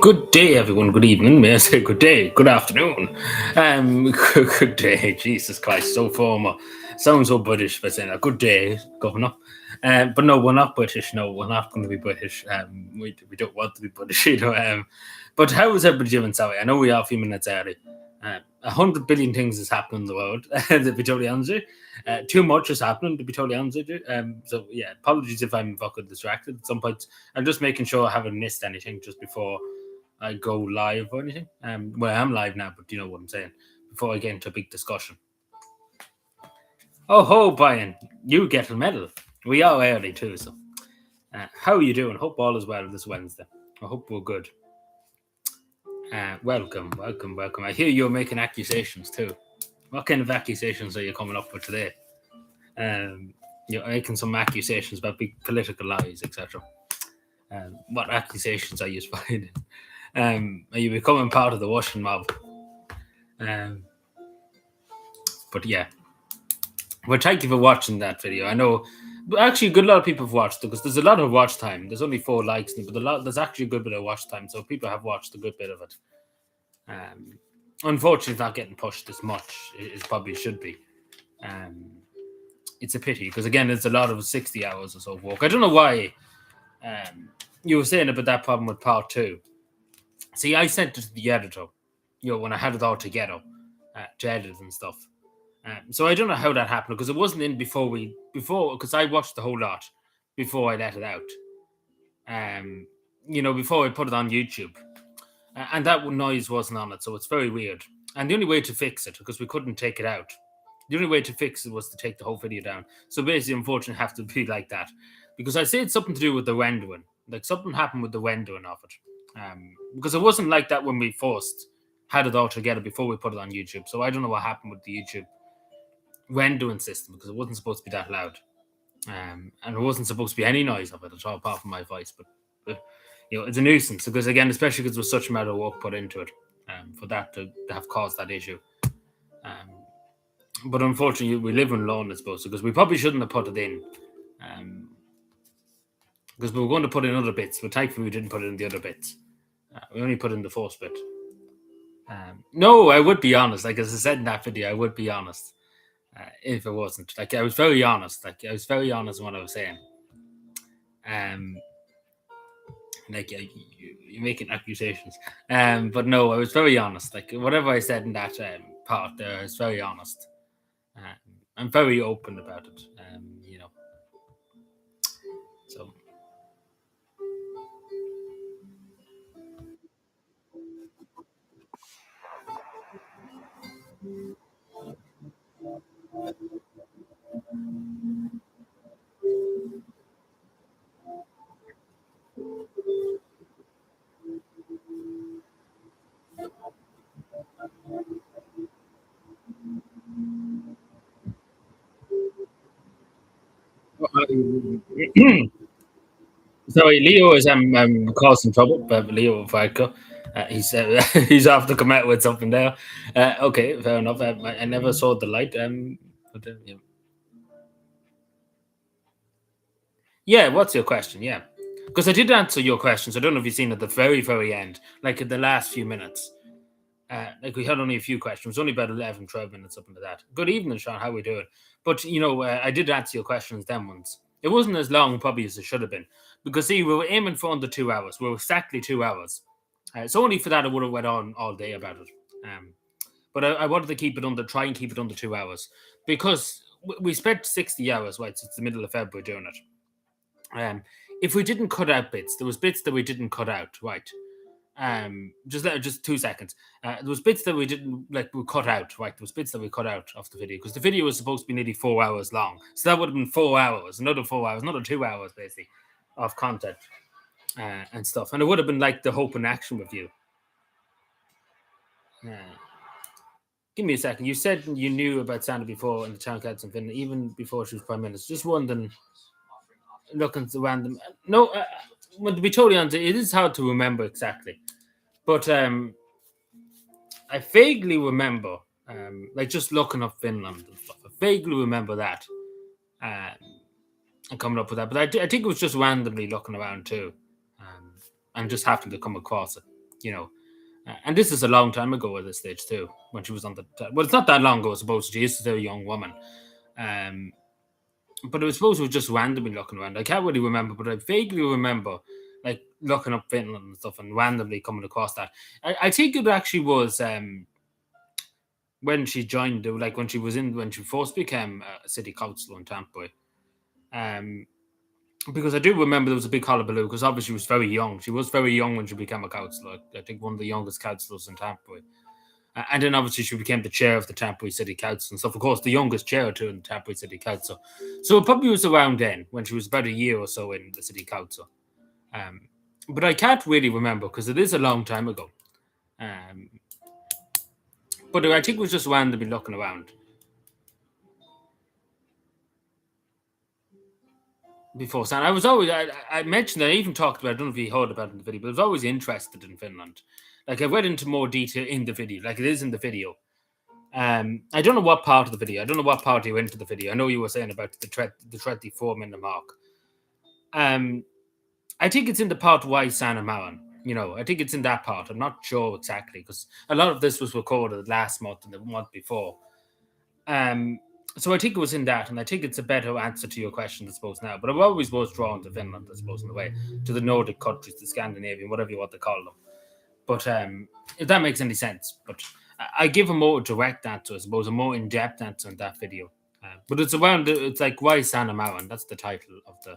Good day, everyone. Good evening. May I say good day? Good afternoon. Good day. Jesus Christ, so formal. Sounds so British by saying that. Good day, Governor. But no, we're not British. No, we're not going to be British. We don't want to be British, but how is everybody doing? Sorry, I know we are a few minutes early. 100 billion things is happening in the world. To be totally honest with you. Too much is happening. To be totally honest with you. So yeah, apologies if I'm fucking distracted at some point. I'm just making sure I haven't missed anything just before I go live or anything. Well, I'm live now, but you know what I'm saying. Before I get into a big discussion. Oh ho, Brian, you get a medal. We are early too, so how are you doing? Hope all is well this Wednesday. I hope we're good. Welcome. I hear you're making accusations too. What kind of accusations are you coming up with today? You're making some accusations about big political lies, etc. What accusations are you finding? Are you becoming part of the Washington mob? But yeah. Well, thank you for watching that video. I know, actually, a good lot of people have watched it because there's a lot of watch time. There's only 4 likes, but there's actually a good bit of watch time, so people have watched a good bit of it. Unfortunately, it's not getting pushed as much as probably should be. It's a pity because again, it's a lot of 60 hours or so of work. I don't know why. You were saying about that problem with part 2. See, I sent it to the editor, when I had it all together, to edit and stuff. So I don't know how that happened because it wasn't in before because I watched the whole lot before I let it out. Before I put it on YouTube, and that noise wasn't on it, so it's very weird. And the only way to fix it, because we couldn't take it out, the only way to fix it was to take the whole video down. So basically, unfortunately, have to be like that because I say it's something to do with the rendering, like something happened with the rendering of it, because it wasn't like that when we first had it all together before we put it on YouTube. So I don't know what happened with the YouTube rendering system because it wasn't supposed to be that loud, and it wasn't supposed to be any noise of it at all apart from my voice. But it's a nuisance because again, especially because there was such amount of work put into it, for that to have caused that issue. But unfortunately, we live in London, I suppose, because we probably shouldn't have put it in, because we were going to put in other bits, but thankfully we didn't put in the other bits. We only put in the first bit. No, I would be honest. Like as I said in that video, I would be honest. If it wasn't, like I was very honest. Like I was very honest in what I was saying. Like you're making accusations. But no, I was very honest. Like whatever I said in that part there, I was very honest. I'm very open about it. So. Sorry, Leo is causing trouble, but Leo Vodka. He's he's off to come out with something there. Okay, fair enough. I never saw the light. But, yeah. Yeah, what's your question? Yeah, because I did answer your questions. I don't know if you've seen at the very, very end, like in the last few minutes. Like we had only a few questions. It was only about 11, 12 minutes, something like that. Good evening, Sean. How we doing? But I did answer your questions then once. It wasn't as long probably as it should have been because see, we were aiming for under 2 hours. We were exactly 2 hours. So only for that, I would have went on all day about it. But I wanted to try and keep it under 2 hours because we spent 60 hours, right? Since the middle of February doing it. If we didn't cut out bits, there was bits that we didn't cut out, right? Just 2 seconds. There was bits that we didn't we cut out, right? There was bits that we cut out of the video because the video was supposed to be nearly 4 hours long. So that would have been 4 hours, another 4 hours, another 2 hours basically of content and stuff. And it would have been like the Hope and Action review. Give me a second. You said you knew about Sandra before in the Town Council in Finland, even before she was Prime Minister. Just wondering, looking at the random. No, well, to be totally honest, it is hard to remember exactly. But I vaguely remember, just looking up Finland and stuff. I vaguely remember that and coming up with that. But I think it was just randomly looking around too, and just happened to come across it. you know. And this is a long time ago at this stage too, when she was on the. Well, it's not that long ago, I suppose. She is still a young woman. Um, but I suppose we were just randomly looking around. I can't really remember, but I vaguely remember like looking up Finland and stuff and randomly coming across that. I think it actually was when she joined, like when she first became a city councillor in Tampa. Um, because I do remember there was a big hullabaloo because obviously she was very young. She was very young when she became a councillor. I think one of the youngest councillors in Tampa. And then obviously she became the chair of the Tampa City Council and stuff. Of course, the youngest chair too in the Tampa City Council. So it probably was around then when she was about a year or so in the City Council. But I can't really remember because it is a long time ago. But I think it was just randomly looking around before San. I was always I mentioned I even talked about. I don't know if you heard about it in the video, but I was always interested in Finland. Like I read into more detail in the video, like it is in the video. I don't know what part of the video. I don't know what part you went to the video. I know you were saying about the 24-minute mark. I think it's in the part why Santa Marin. I think it's in that part. I'm not sure exactly because a lot of this was recorded last month and the month before. So I think it was in that, and I think it's a better answer to your question, I suppose, now. But I've always was drawn to Finland, I suppose, in a way, to the Nordic countries, the Scandinavian, whatever you want to call them. But if that makes any sense. But I give a more direct answer, I suppose, a more in-depth answer in that video. But it's like, why Santa Marin? That's the title of the...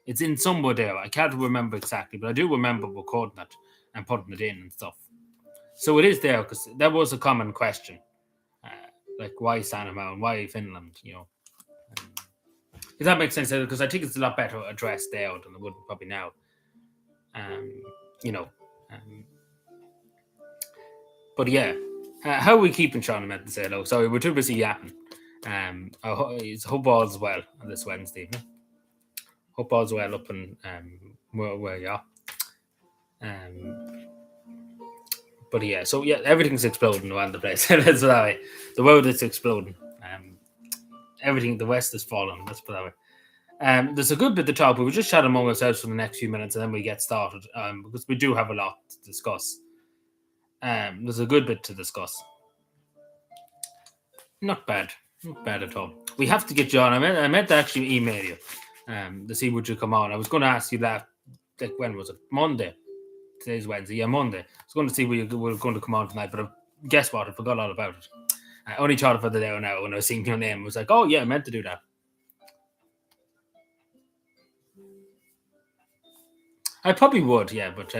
It's in somewhere there. I can't remember exactly, but I do remember recording it and putting it in and stuff. So it is there, because that was a common question. Like, why Santa Marin? Why Finland? If that makes sense, because I think it's a lot better addressed there than it would probably now. But yeah, how are we keeping, Sean? I meant to say hello. Sorry, we're too busy yapping. I hope all's well on this Wednesday evening. Hope all's well up in where you are. But yeah, so yeah, everything's exploding around the place. That's that way. The world is exploding. Everything, the West is falling. Let's put that way. There's a good bit to talk, but we'll just chat among ourselves for the next few minutes and then we get started because we do have a lot to discuss. There's a good bit to discuss. Not bad at all. We have to get you on. I meant to actually email you to see would you come on. I was going to ask you that, like, when was it? Monday. Today's Wednesday. Yeah, Monday. I was going to see were going to come on tonight, but guess what? I forgot all about it. I only thought of it there now when I was seeing your name. I was like, oh yeah, I meant to do that. I probably would, yeah, but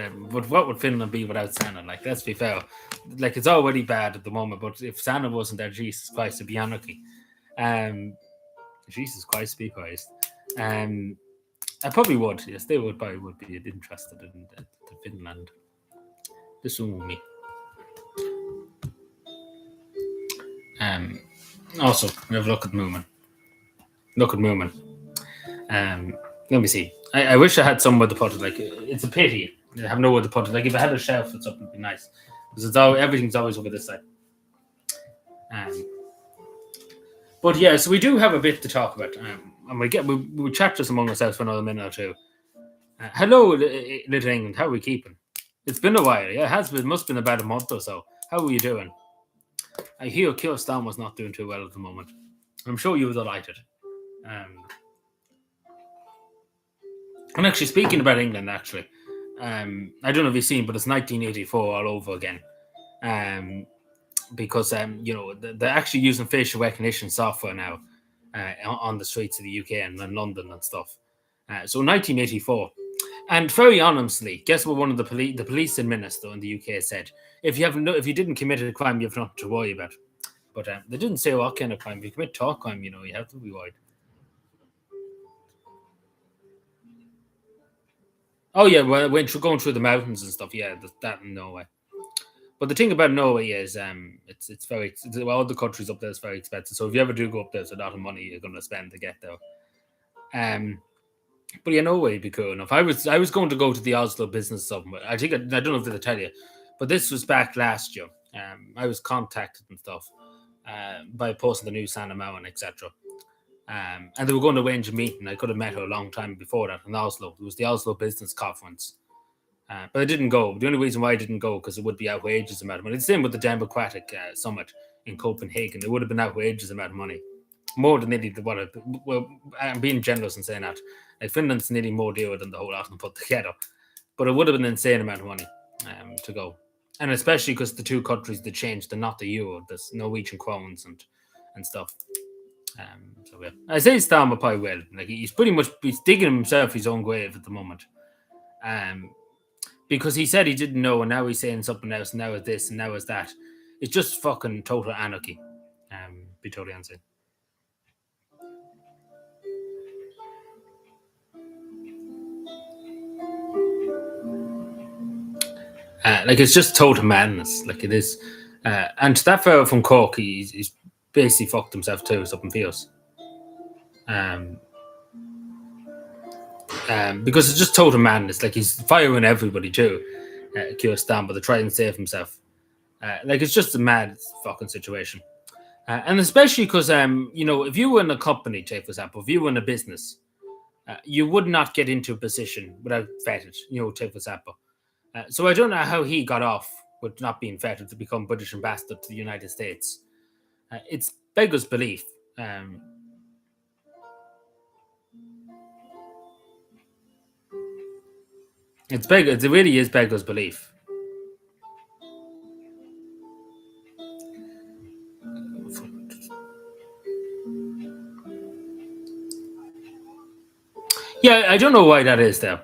what would Finland be without Santa? Like, let's be fair. Like, it's already bad at the moment, but if Santa wasn't there, Jesus Christ, it'd be anarchy. Jesus Christ, be praised. I probably would, yes, they would be interested in Finland. This one with me. Also, we have look at Moomin. Let me see. I wish I had somewhere to put it. Like, it's a pity I have nowhere to put it. Like, if I had a shelf or something, it'd be nice because everything's always over this side. But yeah, so we do have a bit to talk about, and we'll chat just among ourselves for another minute or two. Hello, Little England. How are we keeping? It's been a while. Yeah, it has been. It must have been about a month or so. How are you doing? I hear Kyrgyzstan was not doing too well at the moment. I'm sure you were delighted. And actually, speaking about England, I don't know if you've seen, but it's 1984 all over again. Because they're actually using facial recognition software now on the streets of the UK and in London and stuff. So 1984. And very honestly, guess what one of the police minister in the UK said? If you didn't commit a crime, you have nothing to worry about. But they didn't say what kind of crime. If you commit talk crime, you have to be worried. Oh yeah, well, when you're going through the mountains and stuff, yeah, that in Norway. But the thing about Norway is, it's very all the countries up there is very expensive. So if you ever do go up there, it's a lot of money you're going to spend to get there. But yeah, Norway would be cool enough. I was going to go to the Oslo Business Summit. I don't know if they'll tell you, but this was back last year. I was contacted and stuff by posting the new Santa Marin, etc. And they were going to arrange a meeting. I could have met her a long time before that in Oslo. It was the Oslo Business Conference. But I didn't go. The only reason why I didn't go because it would be outrageous amount of money. It's the same with the Democratic Summit in Copenhagen. It would have been outrageous amount of money, more than nearly what. Well, I'm being generous in saying that. Like Finland's nearly more dear than the whole lot put together, but it would have been an insane amount of money to go, and especially because the two countries that changed, they're not the euro, there's Norwegian crowns and stuff. So yeah, I say Starmer probably will. Like he's digging himself his own grave at the moment. Because he said he didn't know, and now he's saying something else, and now it's this, and now it's that. It's just fucking total anarchy. Be totally honest. Like it's just total madness. Like it is. And that fellow from Cork, he's basically fucked himself too. Something feels. Because it's just total madness. Like he's firing everybody too. Keir Starmer to try and save himself. Like it's just a mad fucking situation. And especially because if you were in a company, say for example, if you were in a business, you would not get into a position without vetted. Take for example. So I don't know how he got off with not being vetted to become British ambassador to the United States. It's beggars belief. It really is beggars belief. Yeah, I don't know why that is though.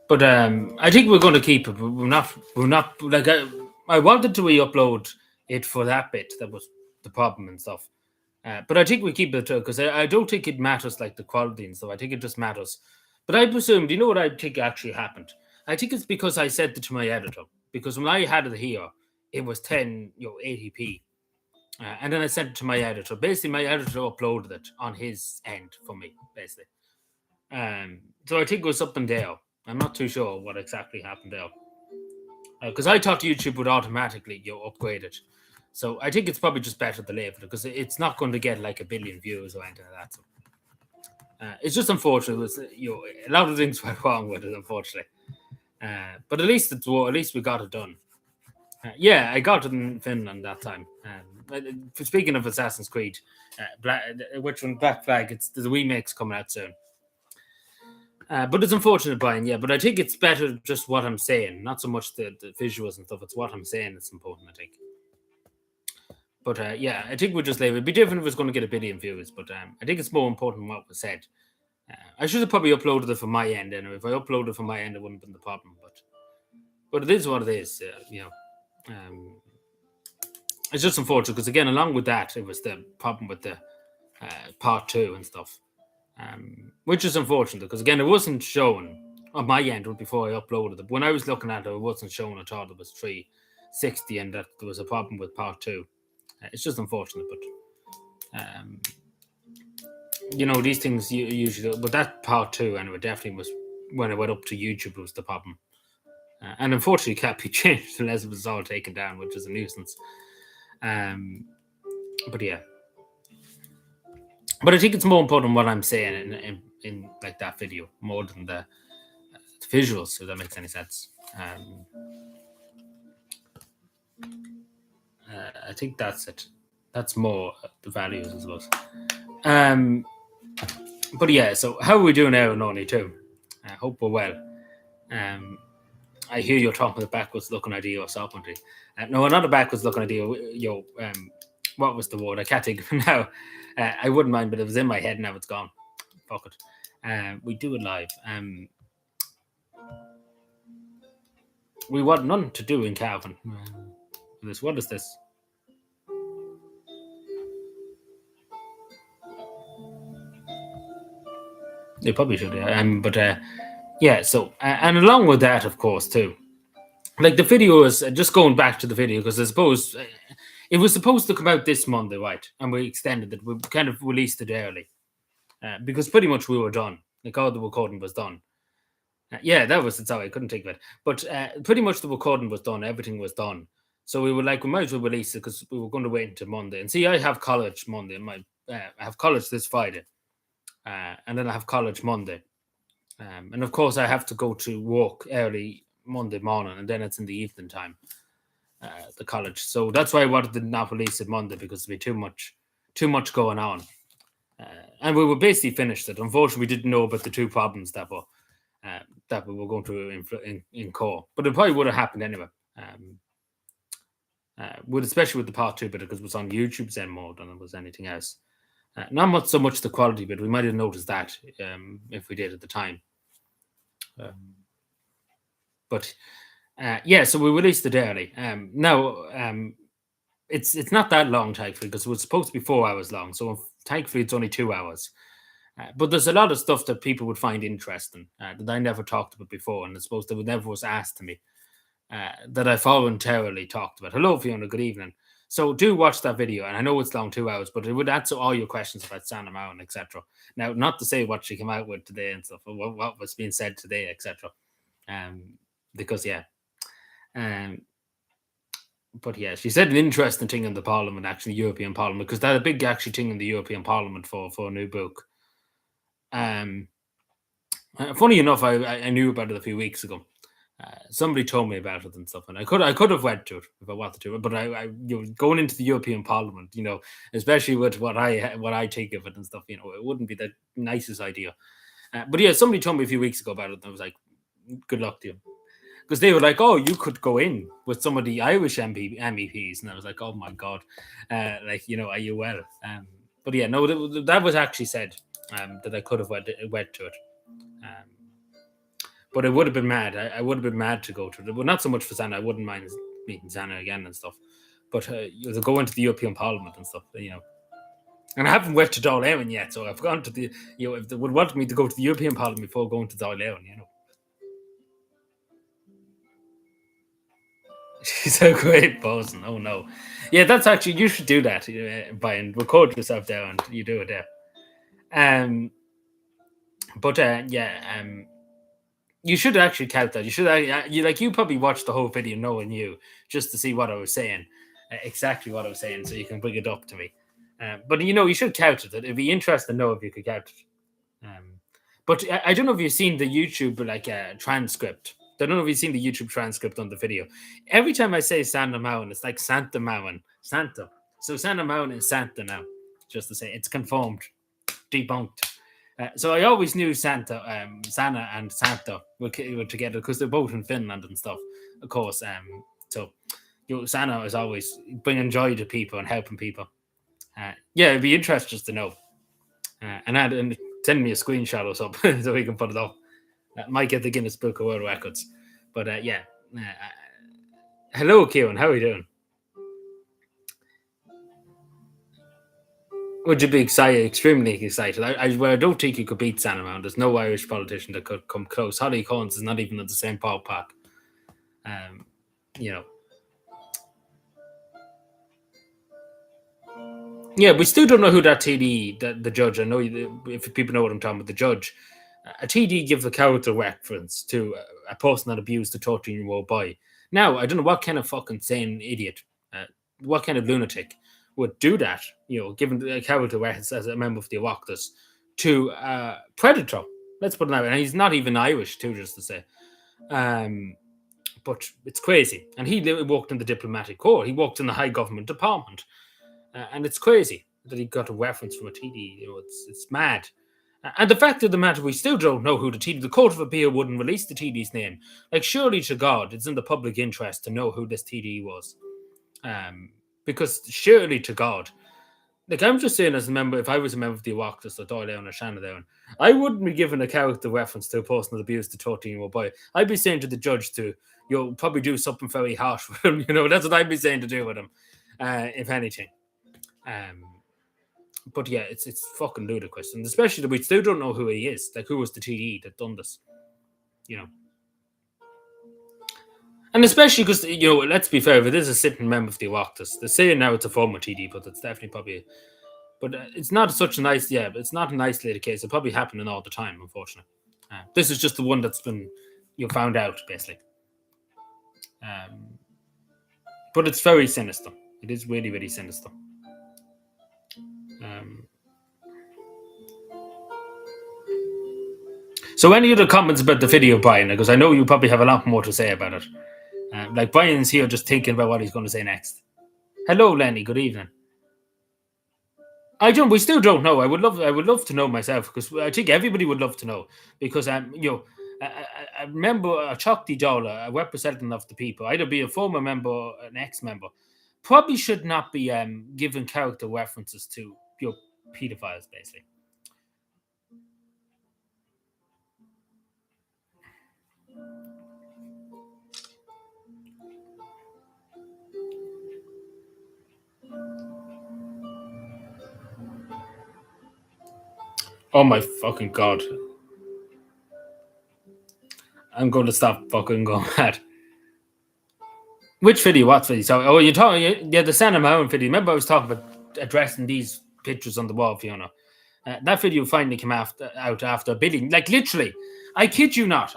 But I think we're going to keep it. But we're not like I wanted to re-upload it for that bit. That was the problem and stuff. But I think we keep it because I don't think it matters like the quality and stuff. I think it just matters. But I presume, do you know what I think actually happened? I think it's because I said it to my editor. Because when I had it here, it was 1080p. And then I sent it to my editor. Basically, my editor uploaded it on his end for me, basically. So I think it was up and down. I'm not too sure what exactly happened there. Because I thought YouTube would automatically upgrade it. So I think it's probably just better to leave it because it's not going to get like 1 billion views or anything like that. So, it's just unfortunate. It was, a lot of things went wrong with it, unfortunately. But at least we got it done. Yeah, I got it in Finland that time. Speaking of Assassin's Creed, which one? Black Flag. The remake's coming out soon. But it's unfortunate, Brian. Yeah, but I think it's better just what I'm saying, not so much the visuals and stuff. It's what I'm saying that's important, I think. But yeah, I think we'll just leave it. It'd be different if it was going to get 1 billion views, but I think it's more important what was said. I should have probably uploaded it from my end anyway. If I uploaded it from my end, it wouldn't have been the problem. But it is what it is. It's just unfortunate because again, along with that, it was the problem with the part 2 and stuff, which is unfortunate because again, it wasn't shown on my end before I uploaded it. When I was looking at it, it wasn't shown at all. It was 360, and that there was a problem with part 2. It's just unfortunate, but these things usually. But that part 2, and it definitely was when it went up to YouTube was the problem. And unfortunately, it can't be changed unless it was all taken down, which is a nuisance. But yeah, but I think it's more important what I'm saying in like that video more than the visuals, if that makes any sense. I think that's it. That's more the values, I suppose. But yeah, so how are we doing now, Noni, too? I hope we're well. I hear you're talking about backwards looking idea or sovereignty. No, not a backwards looking idea. What was the word? I can't think of it now. I wouldn't mind, but it was in my head. Now it's gone. Fuck it. We do it live. We want none to do in Cavan. What is this? They probably should. But yeah. So and along with that, of course, too. Like the video is just going back to the video because I suppose it was supposed to come out this Monday, right? And we extended it. We kind of released it early because pretty much we were done. Like all the recording was done. Yeah, that was it. Sorry, I couldn't think of it. But pretty much the recording was done. Everything was done. So we were like, we might as well release it because we were going to wait until Monday. And see, I have college Monday. I have college this Friday. And then I have college Monday. And of course, I have to go to work early Monday morning, and then it's in the evening time, the college. So that's why I wanted to not release it Monday, because there'd be too much going on. And we were basically finished it. Unfortunately, we didn't know about the two problems that we were going to in core, but it probably would have happened anyway. Especially with the part two, but because it was on YouTube Zen more than it was anything else. Not much so much the quality, but we might have noticed that if we did at the time. But yeah, so we released it early. Now it's not that long, thankfully, because it was supposed to be 4 hours long. So thankfully, it's only 2 hours. But there's a lot of stuff that people would find interesting that I never talked about before, and I suppose that never was asked to me, that I voluntarily talked about. Hello, Fiona. Good evening. So do watch that video, and I know it's long, 2 hours, but it would answer all your questions about Santa Marin, etc. Now, not to say what she came out with today and stuff, or what was being said today, etc. Because yeah, but yeah, she said an interesting thing in the Parliament, actually, European Parliament, because they had a big actually thing in the European Parliament for a new book. Funny enough, I knew about it a few weeks ago. Somebody told me about it and stuff, and I could have read to it if I wanted to, but I going into the European Parliament, especially with what I think of it and stuff, it wouldn't be the nicest idea. But yeah, somebody told me a few weeks ago about it, and I was like, good luck to you. Because they were like, oh, you could go in with some of the Irish MEPs. And I was like, oh my God. Are you well? But yeah, no, that was actually said, that I could have went to it. But I would have been mad. I would have been mad to go to it. Well, not so much for Santa. I wouldn't mind meeting Santa again and stuff. But to go into the European Parliament and stuff, And I haven't went to Dáil yet, so I've gone to the, if they would want me to go to the European Parliament before going to Dáil. She's a great bosun. Oh no, yeah, that's actually, you should do that. Brian, record yourself there and you do it there. But yeah, you should actually count that. You should, you probably watched the whole video knowing you, just to see what I was saying, exactly what I was saying, so you can bring it up to me. But you should count it. It'd be interesting to know if you could count it. But I don't know if you've seen the YouTube transcript. I don't know if you've seen the YouTube transcript on the video. Every time I say Santa Marin, it's like Santa Marin. Santa. So Santa Marin is Santa now. Just to say, it's confirmed. Debunked. So I always knew Santa and Santa were together because they're both in Finland and stuff, of course. So Santa is always bringing joy to people and helping people. Yeah, it'd be interesting to know. And send me a screenshot or something so we can put it up. Might get the Guinness Book of World Records. But yeah. Hello, Kieran. How are you doing? Would you be excited? Extremely excited. I don't think you could beat Santa Marin. There's no Irish politician that could come close. Holly Collins is not even at the same ballpark. Yeah, we still don't know who that TD, the judge. I know if people know what I'm talking about, the judge. A TD gives a character reference to a person that abused a 13-year-old boy. Now, I don't know what kind of fucking sane idiot, what kind of lunatic would do that, given a character reference as a member of the Oireachtas to Predator. Let's put it that way. And he's not even Irish, too, just to say. But it's crazy. And he worked in the diplomatic corps. He worked in the high government department. And it's crazy that he got a reference from a TD. It's mad. And the fact of the matter, we still don't know who the TD. The Court of Appeal wouldn't release the TD's name. Like, surely to God, it's in the public interest to know who this TD was. Because surely to God, like, I'm just saying, as a member, if I was a member of the Oireachtas or Dáil or Shannon, I wouldn't be given a character reference to a person that abused a 13-year-old boy. I'd be saying to the judge to, probably do something very harsh with him. That's what I'd be saying to do with him, if anything. But yeah, it's fucking ludicrous, and especially that we still don't know who he is. Like, who was the TD that done this? And especially because let's be fair, if it is a sitting member of the Oireachtas, they're saying now it's a former TD, but it's definitely probably. But it's not such a nice, it's not an isolated case. It's probably happening all the time, unfortunately. This is just the one that's been found out, basically. But it's very sinister. It is really, really sinister. So any other comments about the video, Brian? Because I know you probably have a lot more to say about it. Like Brian's here just thinking about what he's going to say next. Hello, Lenny. Good evening. We still don't know. I would love to know myself, because I think everybody would love to know, because I remember a Chocty Jola, a representative of the people, either be a former member or an ex-member, probably should not be given character references to pedophiles, basically. Oh my fucking god. I'm going to stop fucking going mad. Which video? What video? So, you're talking, yeah, the Santa Marin video. Remember, I was talking about addressing these pictures on the wall, Fiona. That video finally came out after a billion. Like, literally, I kid you not.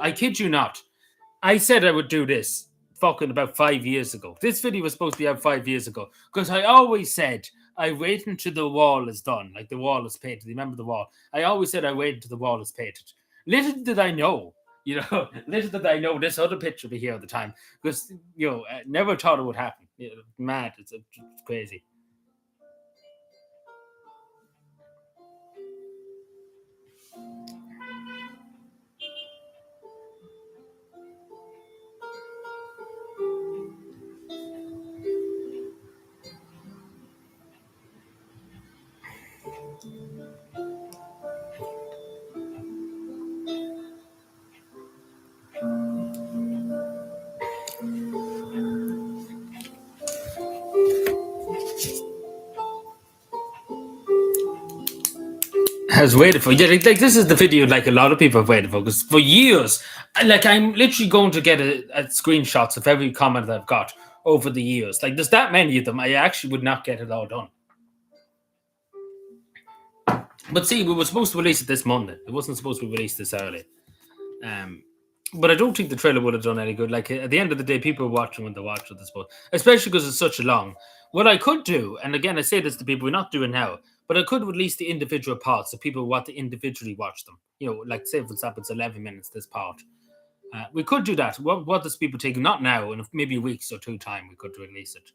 I said I would do this fucking about 5 years ago. This video was supposed to be out 5 years ago, because I always said I wait until the wall is done, like the wall is painted. Remember the wall? I always said I wait until the wall is painted. Little did I know, little did I know this other picture would be here at the time, because I never thought it would happen. Mad, it's crazy. I was waiting for. Yeah, like this is the video like a lot of people have waited for, because for years, I'm literally going to get a screenshots of every comment that I've got over the years. Like there's that many of them, I actually would not get it all done. But see, we were supposed to release it this Monday. It wasn't supposed to be released this early. But I don't think the trailer would have done any good. Like at the end of the day, people are watching when they watch it, I suppose. Especially because it's such a long. What I could do, and again, I say this to people, we're not doing now, but I could release the individual parts so people want to individually watch them. Like say for example, it's 11 minutes this part. We could do that. What does people take? Not now, in maybe weeks or two time, we could release it.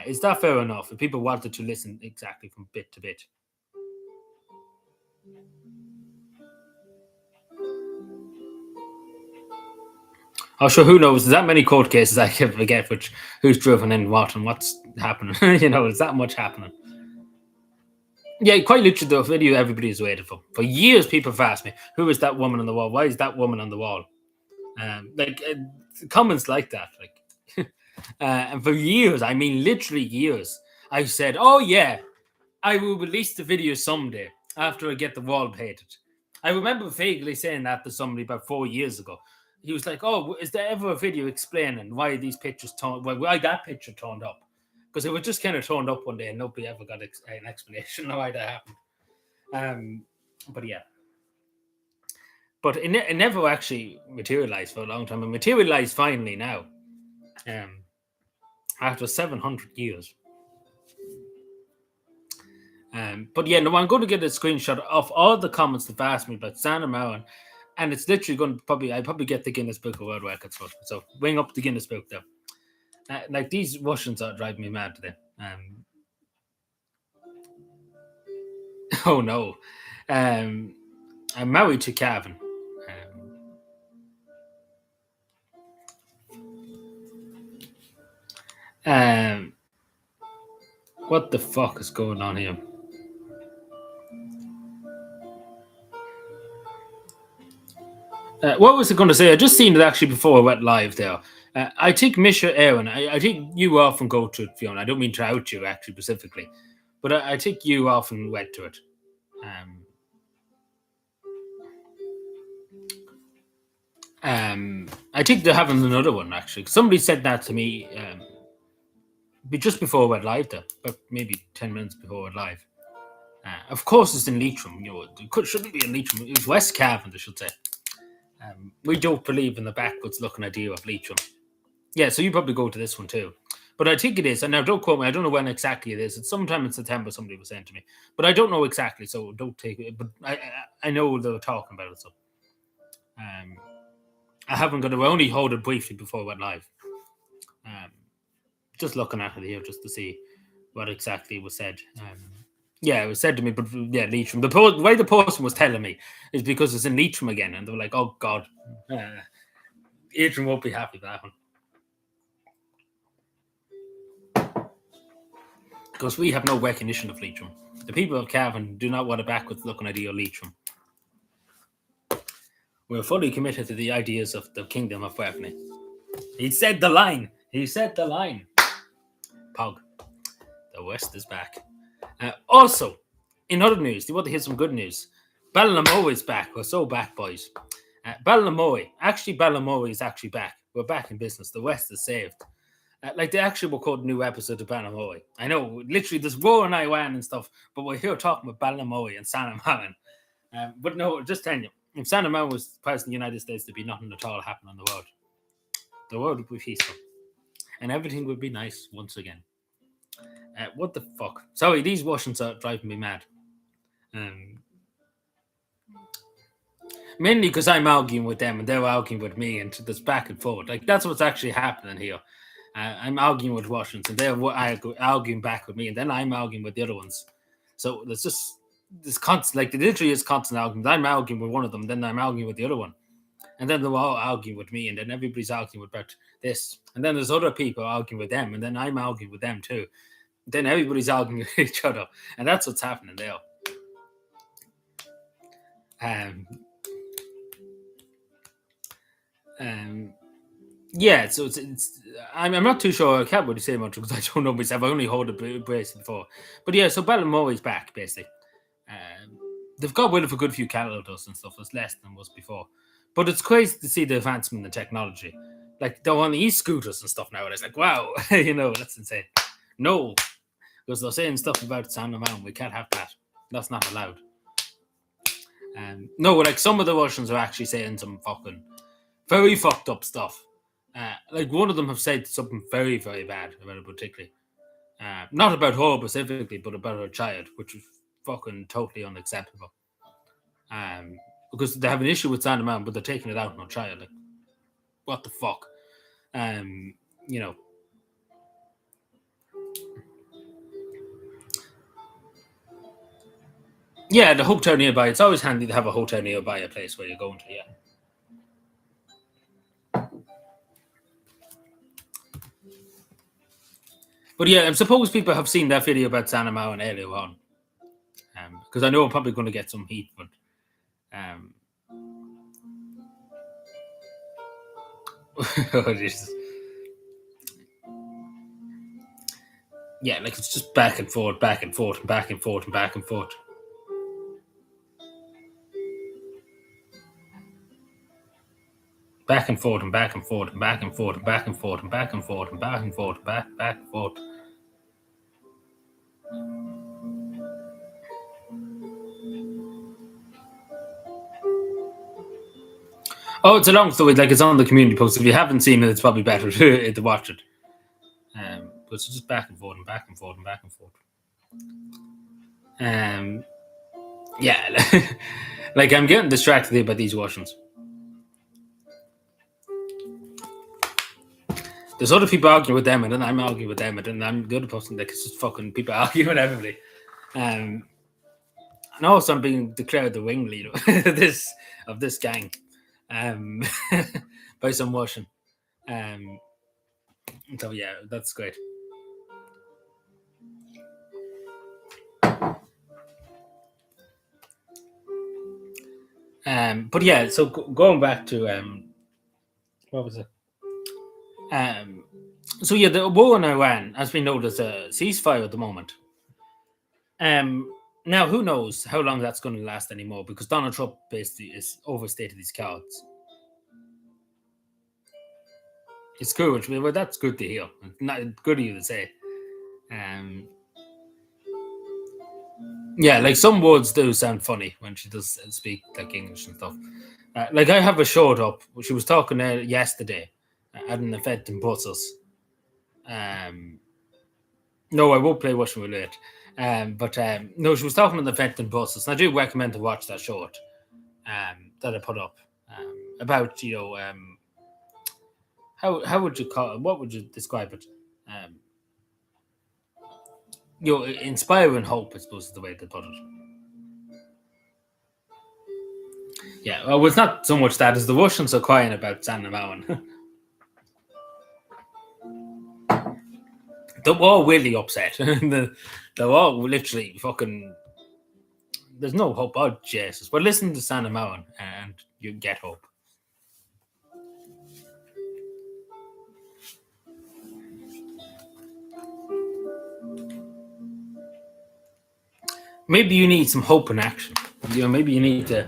Is that fair enough? If people wanted to listen exactly from bit to bit. Oh, sure, who knows? There's that many court cases I can forget who's driven in what and what's happening. There's that much happening. Yeah, quite literally, the video everybody's waited for. For years, people have asked me, who is that woman on the wall? Why is that woman on the wall? Comments like that. And for years, I mean literally years, I said, oh yeah, I will release the video someday after I get the wall painted. I remember vaguely saying that to somebody about 4 years ago. He was like, "Oh, is there ever a video explaining why these pictures why that picture turned up?" Because it was just kind of turned up one day and nobody ever got an explanation of why that happened. But yeah, but it never actually materialized for a long time. It materialized finally now, after 700 years. But yeah, no, I'm going to get a screenshot of all the comments that asked me about Santa Marin. And it's literally going to I'll probably get the Guinness Book of World Records for it. So bring up the Guinness Book there. Like these Russians are driving me mad today. Oh no. I'm married to Cavan. What the fuck is going on here? What was I going to say? I just seen it actually before I went live there. I think Misha Aaron, I think you often go to it, Fiona. I don't mean to out you actually specifically, but I think you often went to it. I think they're having another one actually. Somebody said that to me just before I went live there, but maybe 10 minutes before I went live. Of course, it's in Leitrim. It shouldn't be in Leitrim. It was West Cavan, I should say. We don't believe in the backwards looking idea of Leitrim. Yeah, so you probably go to this one too. But I think it is. And now don't quote me. I don't know when exactly it is. It's sometime in September, somebody was saying to me. But I don't know exactly, so don't take it. But I know they were talking about it. So I haven't got to only hold it briefly before it went live. Just looking at it here just to see what exactly was said. Yeah, it was said to me, but yeah, Leitrim. The way the person was telling me is because it's in Leitrim again, and they were like, "Oh God, Leitrim won't be happy with that one," because we have no recognition of Leitrim. The people of Cavan do not want a backwards looking idea of Leitrim. We're fully committed to the ideas of the Kingdom of Waveney. He said the line. He said the line. Pog. The West is back. Also, in other news, do you want to hear some good news? Ballinamoy is back. We're so back, boys. Ballinamoy is actually back. We're back in business. The West is saved. Like they actually recorded a new episode of Ballinamoy. I know, literally, there's war in Iwan and stuff, but we're here talking about Ballinamoy and Sanamalan. But no, just telling you, if Sanamalan was president of the United States, there'd be nothing at all happening in the world. The world would be peaceful. And everything would be nice once again. What the fuck? Sorry, these Russians are driving me mad. Mainly because I'm arguing with them and they're arguing with me, and there's back and forth. Like, that's what's actually happening here. I'm arguing with Russians and they're arguing back with me, and then I'm arguing with the other ones. So there's just this constant, like, it literally is constant argument. I'm arguing with one of them, then I'm arguing with the other one. And then they're all arguing with me, and then everybody's arguing about this. And then there's other people arguing with them, and then I'm arguing with them too. Then everybody's arguing with each other, and that's what's happening there. Yeah, so it's I'm not too sure. I can't really say much because I don't know myself. I only hold a brace before, but yeah. So Ballinamoy's back basically. They've got rid of a good few calendars and stuff. It's less than was before, but it's crazy to see the advancement in technology. Like they're on e-scooters and stuff nowadays. Like wow, that's insane. No, because they're saying stuff about San Amman. We can't have that. That's not allowed. No, like some of the Russians are actually saying some fucking very fucked up stuff. Like one of them have said something very, very bad about it particularly. Not about her specifically, but about her child, which is fucking totally unacceptable. Because they have an issue with San Amman, but they're taking it out on her child. Like, what the fuck? Yeah, the hotel nearby. It's always handy to have a hotel nearby a place where you're going to, yeah. But yeah, I suppose people have seen that video about San Amman earlier on. Because I know I'm probably going to get some heat, but oh, Jesus. Yeah, like it's just back and forth, back and forth, and back and forth, and back and forth. Back and forth, and back and forth, and back and forth, and back and forth, and back and forth, and back and forth, back and forth. Oh, it's a long story. Like it's on the community post. If you haven't seen it, it's probably better to watch it. But it's just back and forth and back and forth and back and forth. Yeah, like I'm getting distracted here by these Russians. There's other people arguing with them, and then I'm arguing with them, and then I'm the other person. Like it's just fucking people arguing with everybody. And also, I'm being declared the ringleader of this gang by some Russian. So yeah, that's great. But yeah, so going back to what was it? So yeah, the war in Iran, as we know, there's a ceasefire at the moment. Now who knows how long that's going to last anymore? Because Donald Trump basically is overstated his cards. It's good. Well, that's good to hear. Not good of you to say. Yeah, like some words do sound funny when she does speak like English and stuff. Like I have a short up. She was talking yesterday at an event in Brussels. No, I won't play Russian roulette. But no, she was talking at an event in Brussels, and I do recommend to watch that short that I put up. about how would you call it? What would you describe it? Um, inspiring hope, I suppose, is the way to put it. Yeah, well, it's not so much that as the Russians are crying about San Marin. They're all really upset. They're all literally fucking. There's no hope. Oh Jesus! But listen to San Marin, and you get hope. Maybe you need some hope and action. Maybe you need to,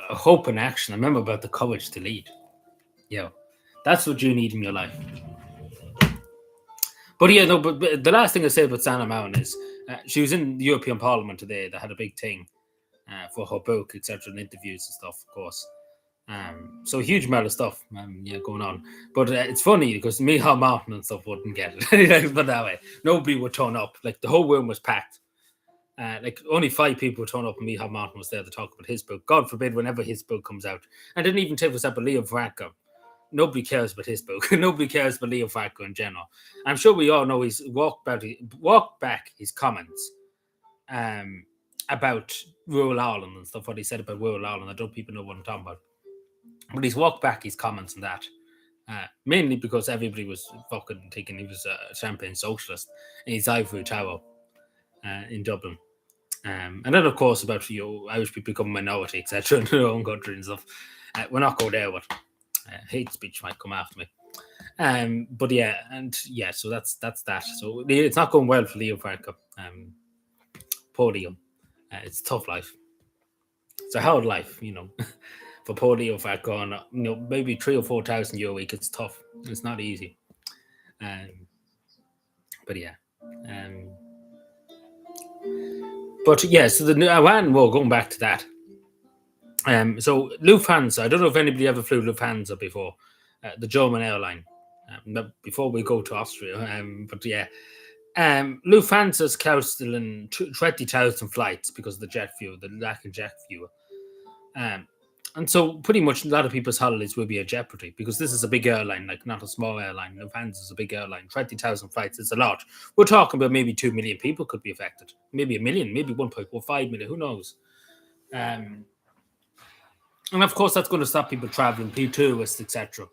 hope and action. Remember about the courage to lead. That's what you need in your life. But yeah, no. But the last thing I say about Sanna Marin is she was in the European Parliament today. They had a big thing for her book, etc., and interviews and stuff, of course. So a huge amount of stuff, going on. But it's funny because Michal Martin and stuff wouldn't get it. But that way, nobody would turn up. Like the whole room was packed. Like only 5 people would turn up, and Michal Martin was there to talk about his book. God forbid, whenever his book comes out, and didn't even take us up a Leo Varadkar. Nobody cares about his book. Nobody cares about Leo Varadkar in general. I'm sure we all know he's walked back his comments about rural Ireland and stuff. What he said about rural Ireland, I don't people know what I'm talking about. But he's walked back his comments on that. Mainly because everybody was fucking thinking he was a champagne socialist in his ivory tower in Dublin. And then, of course, about Irish people become a minority, etc., in their own country and stuff. We're not going there, but hate speech might come after me. But yeah, so that's that. So it's not going well for Leo Varadkar. Poor Leo. It's a tough life. It's a hard life, for poor Leo Varadkar. Maybe 3,000 or 4,000 euro a week. It's tough. It's not easy. But yeah. But yeah, so the Iran war, going back to that. So Lufthansa, I don't know if anybody ever flew Lufthansa before, the German airline. Before we go to Austria, but yeah, Lufthansa's cancelling 20,000 flights because of the lack of jet fuel. And so pretty much a lot of people's holidays will be at jeopardy because this is a big airline, like not a small airline. Lufthansa is a big airline. 20,000 flights is a lot. We're talking about maybe 2 million people could be affected. Maybe a million, maybe 1.45 million, who knows? And of course, that's going to stop people traveling, tourists, etc.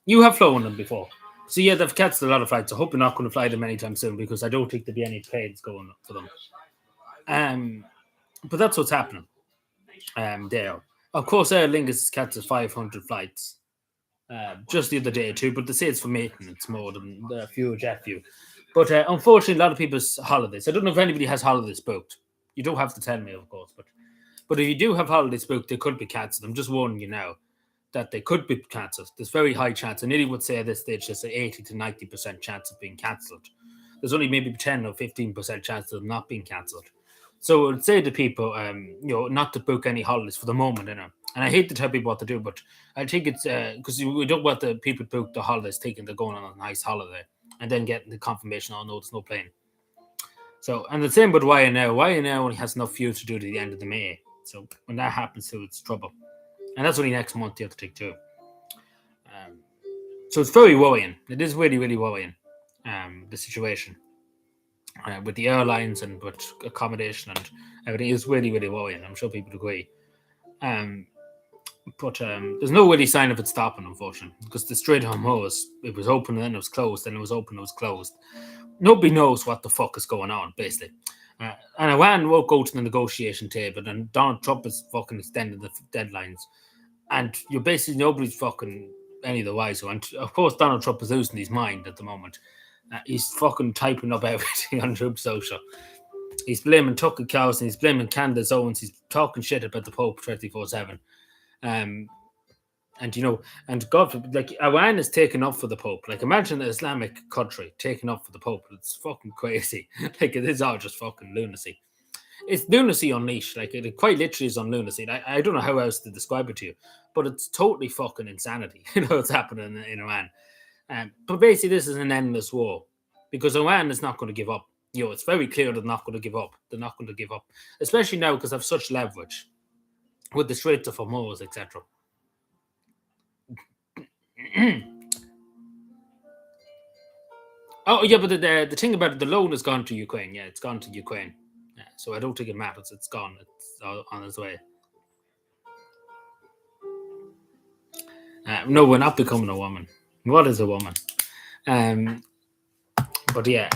You have flown them before. So yeah, they've cancelled a lot of flights. I hope you're not going to fly them anytime soon because I don't think there'll be any planes going for them. But that's what's happening. There. Of course, Aer Lingus has cancelled 500 flights just the other day too, but they say it's for maintenance more than the jet fuel. But unfortunately, a lot of people's holidays. I don't know if anybody has holidays booked. You don't have to tell me, of course, but if you do have holidays booked, they could be cancelled. I'm just warning you now that they could be cancelled. There's very high chance. I nearly would say at this stage there's an 80 to 90% chance of being cancelled. There's only maybe 10 or 15% chance of them not being cancelled. So I would say to people, not to book any holidays for the moment, And I hate to tell people what to do, but I think it's because we don't want the people to book the holidays thinking they're going on a nice holiday and then getting the confirmation, oh no, there's no plane. So, and the same with Ryanair. Ryanair only has enough fuel to do to the end of the May. So when that happens, so it's trouble. And that's only next month you have to take too. So it's very worrying. It is really, really worrying, the situation. With the airlines and with accommodation and everything is really, really worrying. I'm sure people agree. But there's no really sign of it stopping, unfortunately, because the Strait of Hormuz, it was open and then it was closed, then it was open and it was closed. Nobody knows what the fuck is going on, basically. And Iran won't go to the negotiation table, and Donald Trump is fucking extending the deadlines. And you're basically nobody's fucking any the wiser. And of course, Donald Trump is losing his mind at the moment. He's fucking typing up everything on Trump social. He's blaming Tucker Carlson, he's blaming Candace Owens, he's talking shit about the Pope 24/7. And God, like Iran is taking up for the Pope. Like imagine an Islamic country taking up for the Pope. It's fucking crazy. Like it is all just fucking lunacy. It's lunacy unleashed. Like it quite literally is on lunacy. I don't know how else to describe it to you, but it's totally fucking insanity. What's happening in Iran. But basically, this is an endless war because Iran is not going to give up. It's very clear they're not going to give up. They're not going to give up, especially now because they have such leverage. with the Straits of Hormuz, etc. Oh yeah, but the thing about it, the loan has gone to Ukraine. Yeah, it's gone to Ukraine. Yeah, so I don't think it matters. It's gone. It's on its way. No, we're not becoming a woman. What is a woman? Um, but yeah,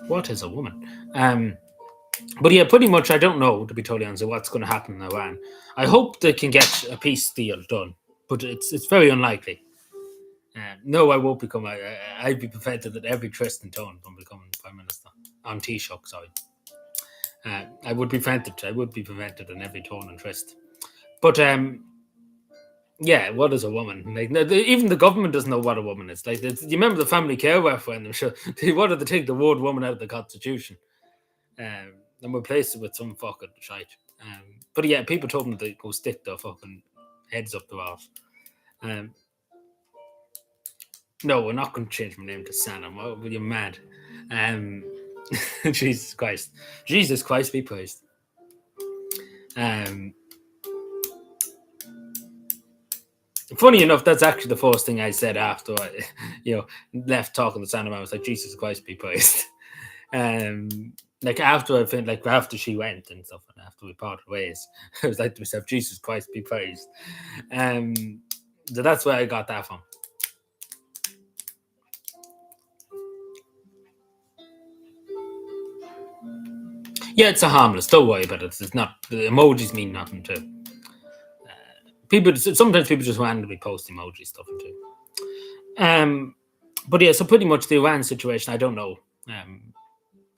what is a woman? But yeah, pretty much, I don't know, to be totally honest, what's going to happen in Iran. I hope they can get a peace deal done, but it's very unlikely. No, I won't become. I'd be prevented at every twist and turn from becoming prime minister on Taoiseach. Sorry, I would be prevented. I would be prevented in every turn and twist. But yeah, what is a woman? Like even the government doesn't know what a woman is. Like, do you remember the family care referendum? Sure, they wanted to take the word "woman" out of the constitution, and replace it with some fucking shite. But yeah, people told them to go stick their fucking heads up their arse. No, we're not going to change my name to Sanam. Oh, you're mad. Jesus Christ. Jesus Christ be praised. Funny enough, that's actually the first thing I said after I, left talking to Sanam. I was like, Jesus Christ be praised. Like after I finished, like after she went and stuff, and after we parted ways, I was like to myself, Jesus Christ be praised. So that's where I got that from. Yeah, it's a harmless. Don't worry about it. It's not. The emojis mean nothing too. People sometimes people just randomly post emoji stuff too. But yeah, so pretty much the Iran situation, I don't know.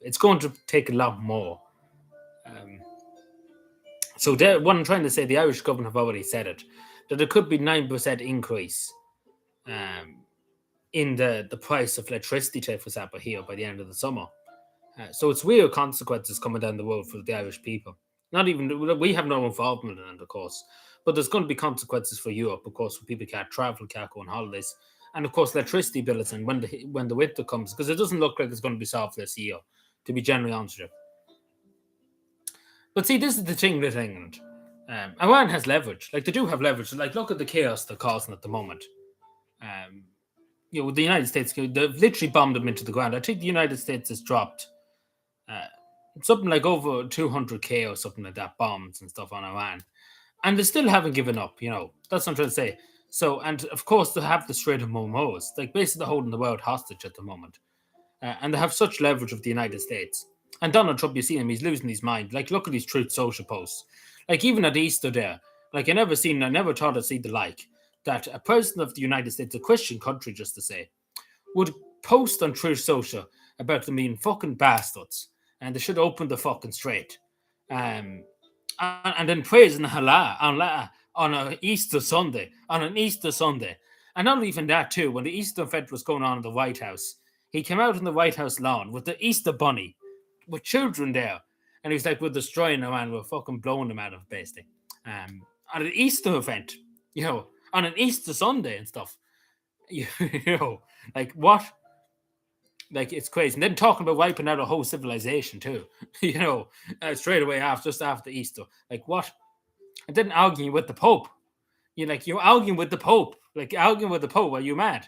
It's going to take a lot more. So what I'm trying to say, the Irish government have already said it, that there could be 9% increase in the price of electricity, for example, here by the end of the summer. So it's real consequences coming down the road for the Irish people. Not even, we have no involvement in it, of course, but there's going to be consequences for Europe, of course, when people can't travel, can't go on holidays, and of course, electricity bills, and when the winter comes, because it doesn't look like it's going to be solved this year, to be generally honest with you. But see, this is the thing with England. Iran has leverage. Like, they do have leverage. Like, look at the chaos they're causing at the moment. The United States, they've literally bombed them into the ground. I think the United States has dropped something like over 200K or something like that, bombs and stuff on Iran. And they still haven't given up, That's what I'm trying to say. So, and of course, they have the Strait of Hormuz. Like, basically, they're holding the world hostage at the moment. And they have such leverage of the United States. And Donald Trump, you see him, he's losing his mind. Like, look at these Truth Social posts. Like, even at Easter there, like, I never thought I'd see the like, that a president of the United States, a Christian country, just to say, would post on Truth Social about them being fucking bastards and they should open the fucking strait. And then praising Allah on an Easter Sunday. And not even that, too. When the Easter event was going on in the White House, he came out on the White House lawn with the Easter bunny, with children there. And he was like, we're destroying them and we're fucking blowing them out of basically. On an Easter event, on an Easter Sunday and stuff. Like what? Like, it's crazy. And then talking about wiping out a whole civilization too, straight away just after Easter. Like what? And then arguing with the Pope. You're arguing with the Pope. Like, arguing with the Pope. Are you mad?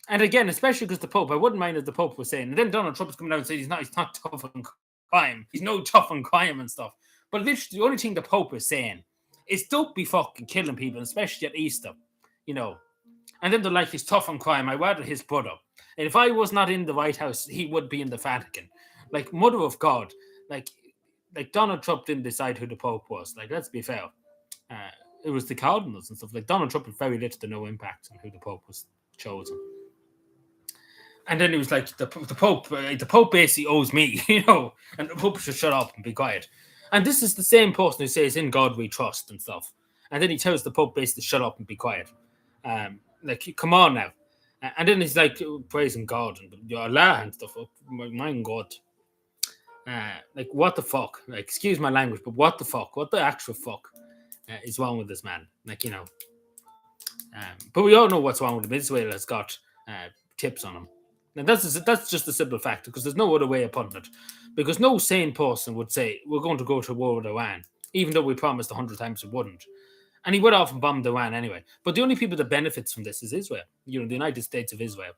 And again, especially because the Pope, I wouldn't mind if the Pope was saying, and then Donald Trump is coming out and saying he's not tough on crime. He's no tough on crime and stuff. But literally, the only thing the Pope is saying is don't be fucking killing people, especially at Easter. And then they're like, he's tough on crime. I rather his brother. And if I was not in the White House, he would be in the Vatican. Like, mother of God. Like Donald Trump didn't decide who the Pope was. Like, let's be fair. It was the cardinals and stuff. Like, Donald Trump had very little to no impact on who the Pope was chosen. And then he was like, the Pope basically owes me, and the Pope should shut up and be quiet. And this is the same person who says, in God we trust and stuff. And then he tells the Pope basically to shut up and be quiet. Like, come on now. And then he's like praising God and Allah and stuff. Oh, my God. Like, what the fuck? Like, excuse my language, but what the fuck? What the actual fuck is wrong with this man? Like, but we all know what's wrong with him. Venezuela has got tips on him. And that's just a simple fact, because there's no other way of putting it. Because no sane person would say, we're going to go to war with Iran, even though we promised 100 times we wouldn't. And he would off and bombed Iran anyway. But the only people that benefits from this is Israel, the United States of Israel.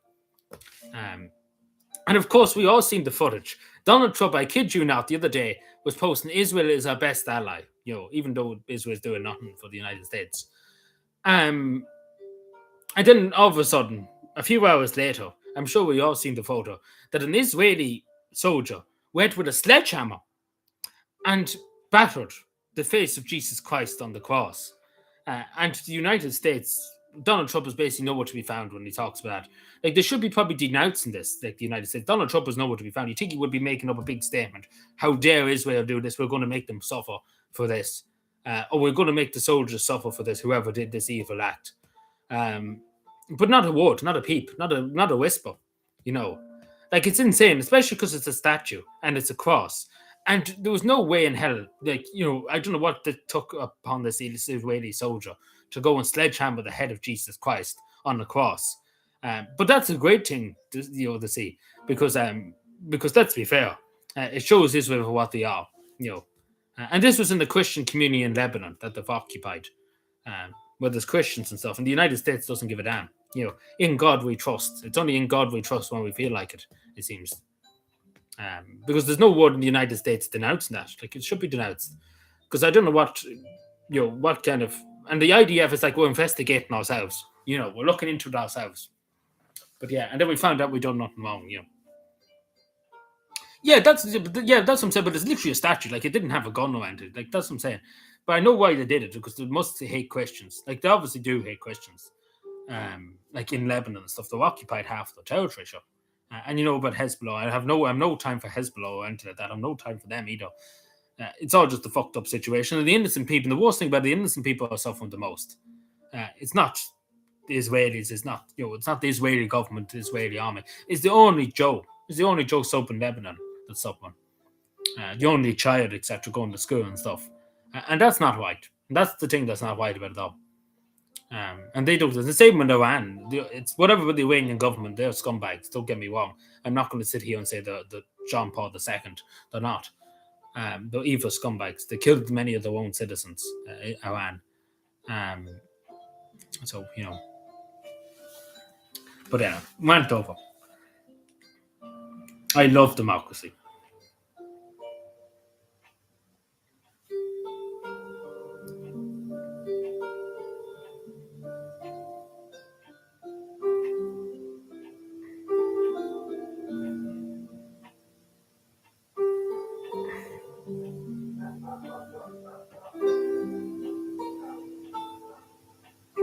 And of course, we all seen the footage. Donald Trump, I kid you not, the other day was posting Israel is our best ally, even though Israel's doing nothing for the United States. And then all of a sudden, a few hours later, I'm sure we all seen the photo, that an Israeli soldier went with a sledgehammer and battered the face of Jesus Christ on the cross. And the United States, Donald Trump is basically nowhere to be found when he talks about that. Like, they should be probably denouncing this, like the United States. Donald Trump is nowhere to be found. You think he would be making up a big statement? How dare Israel do this? We're going to make them suffer for this. Or we're going to make the soldiers suffer for this, whoever did this evil act. But not a word, not a peep, not a whisper, Like, it's insane, especially because it's a statue and it's a cross. And there was no way in hell, I don't know what they took upon this Israeli soldier to go and sledgehammer the head of Jesus Christ on the cross. But that's a great thing to see, because let's be fair, it shows Israel for what they are, and this was in the Christian community in Lebanon that they've occupied, where there's Christians and stuff, and the United States doesn't give a damn. In God we trust. It's only in God we trust when we feel like it seems. Because there's no word in the United States denouncing that. Like, it should be denounced. Because I don't know what kind of... And the IDF is like, we're investigating ourselves. We're looking into it ourselves. But yeah, and then we found out we done nothing wrong, Yeah, that's what I'm saying, but it's literally a statue. Like, it didn't have a gun around it. Like, that's what I'm saying. But I know why they did it, because they must hate Christians. Like, they obviously do hate Christians. Like in Lebanon and stuff, they've occupied half the territory, sure. And about Hezbollah, I have no time for Hezbollah or anything like that. I have no time for them either. It's all just a fucked up situation. And the innocent people, the worst thing about the innocent people are suffering the most. It's not the Israelis, it's not the Israeli government, the Israeli army. It's the only Joe Soap in Lebanon that's suffering. The only child, etc., going to school and stuff. And that's not right. And that's the thing that's not right about it all. And they do the same with Iran. It's whatever with the Iranian government, they're scumbags. Don't get me wrong. I'm not going to sit here and say the John Paul II. They're not. They're evil scumbags. They killed many of their own citizens, Iran. So But anyway, went over. I love democracy.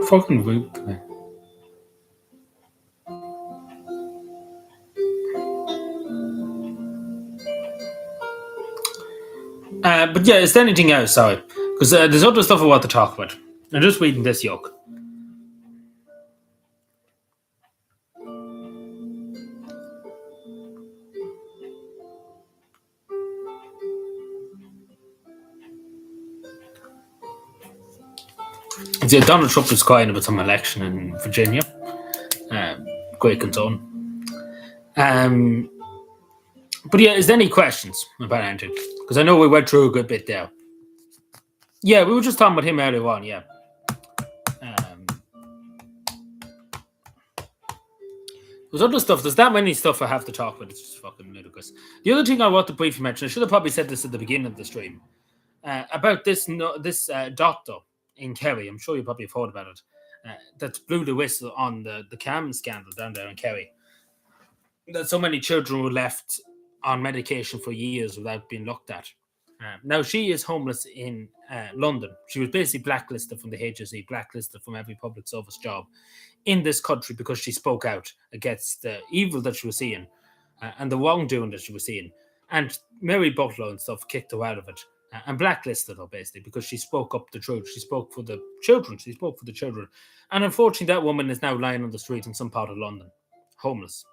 Fucking rude. But yeah, is there anything else? Sorry. Because there's other stuff I want to talk about. I'm just reading this yoke. Yeah, Donald Trump is crying about some election in Virginia. Great concern. But yeah, is there any questions about anything? Because I know we went through a good bit there. Yeah, we were just talking about him earlier on, yeah. There's other stuff. There's that many stuff I have to talk about. It's just fucking ludicrous. The other thing I want to briefly mention, I should have probably said this at the beginning of the stream, about this doctor in Kerry. I'm sure you probably have heard about it. That blew the whistle on the cavan scandal down there in Kerry. That so many children were left on medication for years without being looked at. Now, she is homeless in London. She was basically blacklisted from the HSE, blacklisted from every public service job in this country because she spoke out against the evil that she was seeing and the wrongdoing that she was seeing. And Mary Butler and stuff kicked her out of it and blacklisted her basically because she spoke up the truth. She spoke for the children. And unfortunately, that woman is now lying on the street in some part of London, homeless,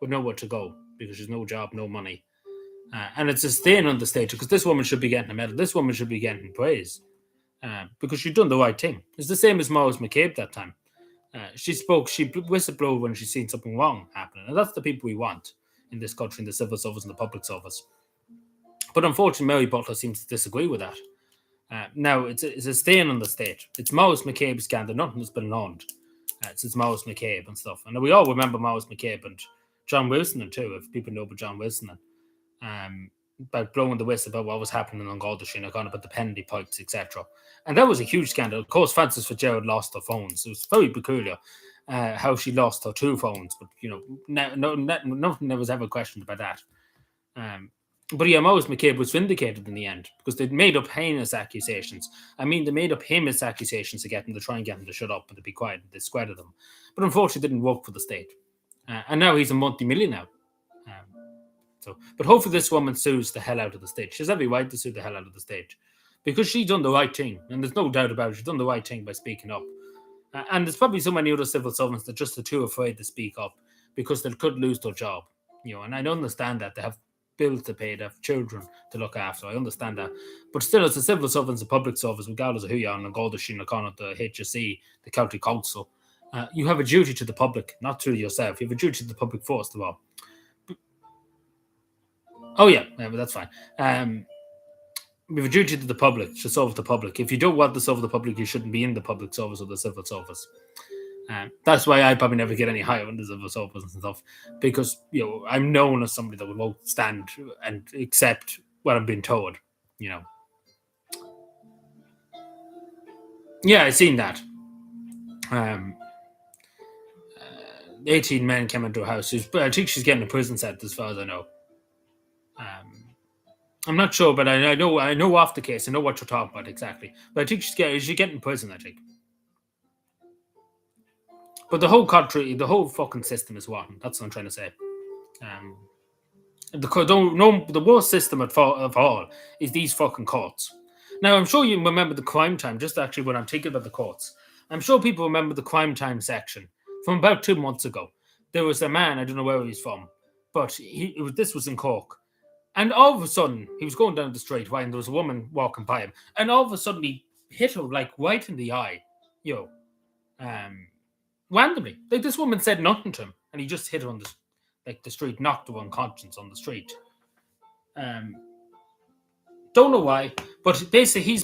with nowhere to go because there's no job, no money. And it's a stain on the state because this woman should be getting a medal. This woman should be getting praise because she's done the right thing. It's the same as Maurice McCabe that time. She spoke. She whistleblowed when she's seen something wrong happening, and that's the people we want in this country, in the civil service and the public service. But unfortunately, Mary Butler seems to disagree with that. Now, it's a stain on the state. It's Maurice McCabe's scandal. Nothing has been learned since Maurice McCabe and stuff. And we all remember Maurice McCabe and John Wilson, too, if people know about John Wilson. About blowing the whistle about what was happening on Garda Síochána, about the penalty pipes, etc. And that was a huge scandal. Of course, Frances Fitzgerald lost her phones. It was very peculiar how she lost her 2 phones. But, nothing was ever questioned about that. But yeah, Maurice McCabe was vindicated in the end because they'd made up heinous accusations. I mean, they made up heinous accusations to try and get him to shut up and to be quiet and discredit him. But unfortunately, it didn't work for the state. And now he's a multi-millionaire. But hopefully this woman sues the hell out of the state. She has every right to sue the hell out of the state because she's done the right thing. And there's no doubt about it. She's done the right thing by speaking up. And there's probably so many other civil servants that just are too afraid to speak up because they could lose their job. And I understand that they have bills to pay, they have children to look after. I understand that. But still, as a civil servant, a public service, regardless of who you are, on the Garda Síochána, the HSE, the county council, you have a duty to the public, not to yourself. You have a duty to the public first of all. Oh, yeah, but that's fine. We have a duty to the public, to serve the public. If you don't want to serve the public, you shouldn't be in the public service or the civil service. That's why I probably never get any higher in the civil service and stuff, because I'm known as somebody that will stand and accept what I'm being told. Yeah, I seen that. 18 men came into a house. I think she's getting a prison sentence, as far as I know. I'm not sure, but I know off the case. I know what you're talking about exactly. But I think she's getting in prison, I think. But the whole country, the whole fucking system is rotten. That's what I'm trying to say. The worst system of all is these fucking courts. Now, I'm sure you remember the crime time, just actually when I'm thinking about the courts. I'm sure people remember the crime time section from about 2 months ago. There was a man, I don't know where he's from, but this was in Cork. And all of a sudden, he was going down the street and there was a woman walking by him. And all of a sudden, he hit her like right in the eye. Randomly. Like this woman said nothing to him. And he just hit her on the street, knocked her unconscious on the street. Don't know why. But basically,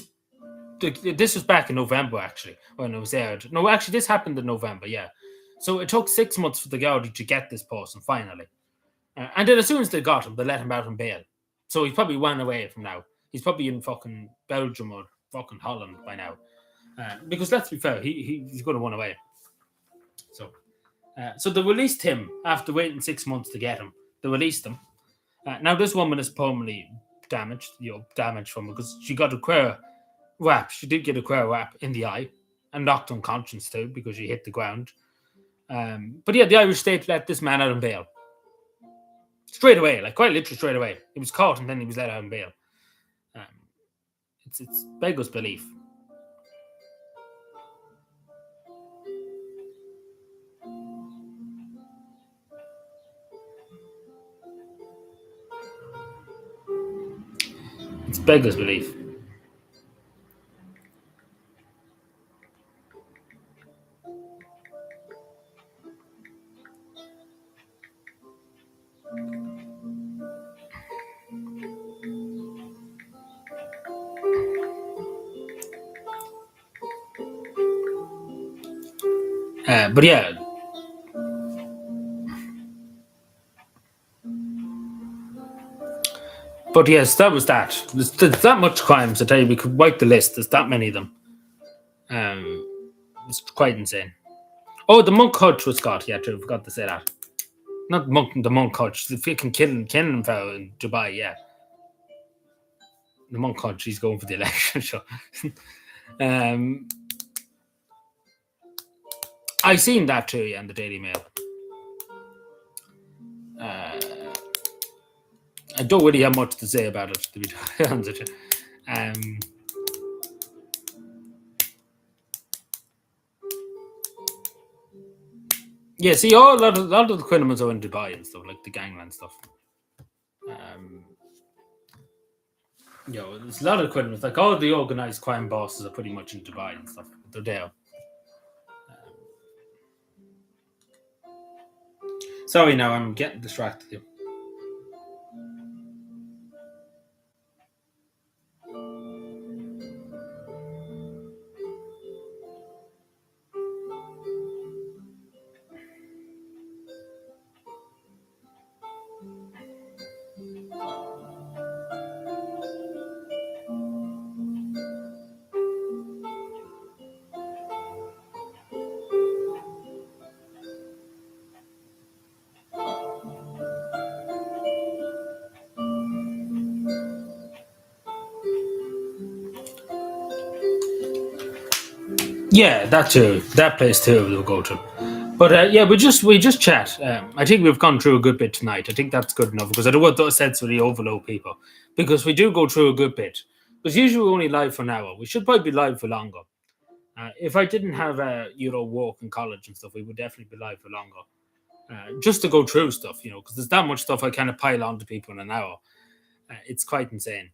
this was back in November, actually, when it was aired. No, actually, this happened in November, yeah. So it took 6 months for the Gardaí to get this person, finally. And then as soon as they got him, they let him out on bail. So he's probably run away from now. He's probably in fucking Belgium or fucking Holland by now. Because let's be fair, he's going to run away. So they released him after waiting 6 months to get him. They released him. Now this woman is permanently damaged from it because she got a queer whap. She did get a queer whap in the eye and knocked unconscious too because she hit the ground. But yeah, the Irish state let this man out on bail. Straight away, like quite literally straight away. He was caught and then he was let out on bail. It's beggars belief. It's beggars belief. But yeah. But yes, that was that. There's that much crimes. I tell you, we could wipe the list. There's that many of them. It's quite insane. Oh, the monk hutch was got. Yeah, true. Forgot to say that. Not the monk hutch. The freaking killing fellow in Dubai. Yeah, the monk hutch. He's going for the election. So, I seen that too. Yeah, in the Daily Mail. I don't really have much to say about it, to be honest with you. Yeah, see, a lot of the criminals are in Dubai and stuff, like the gangland stuff. There's a lot of criminals, like all the organized crime bosses are pretty much in Dubai and stuff. They're there. Sorry, now I'm getting distracted here. Yeah, that too. That place too we'll go to. But yeah, we just chat. I think we've gone through a good bit tonight. I think that's good enough because I don't want to essentially overload people because we do go through a good bit. Because usually we're only live for an hour. We should probably be live for longer. If I didn't have work and college and stuff, we would definitely be live for longer. Just to go through stuff, because there's that much stuff I kind of pile on to people in an hour. It's quite insane.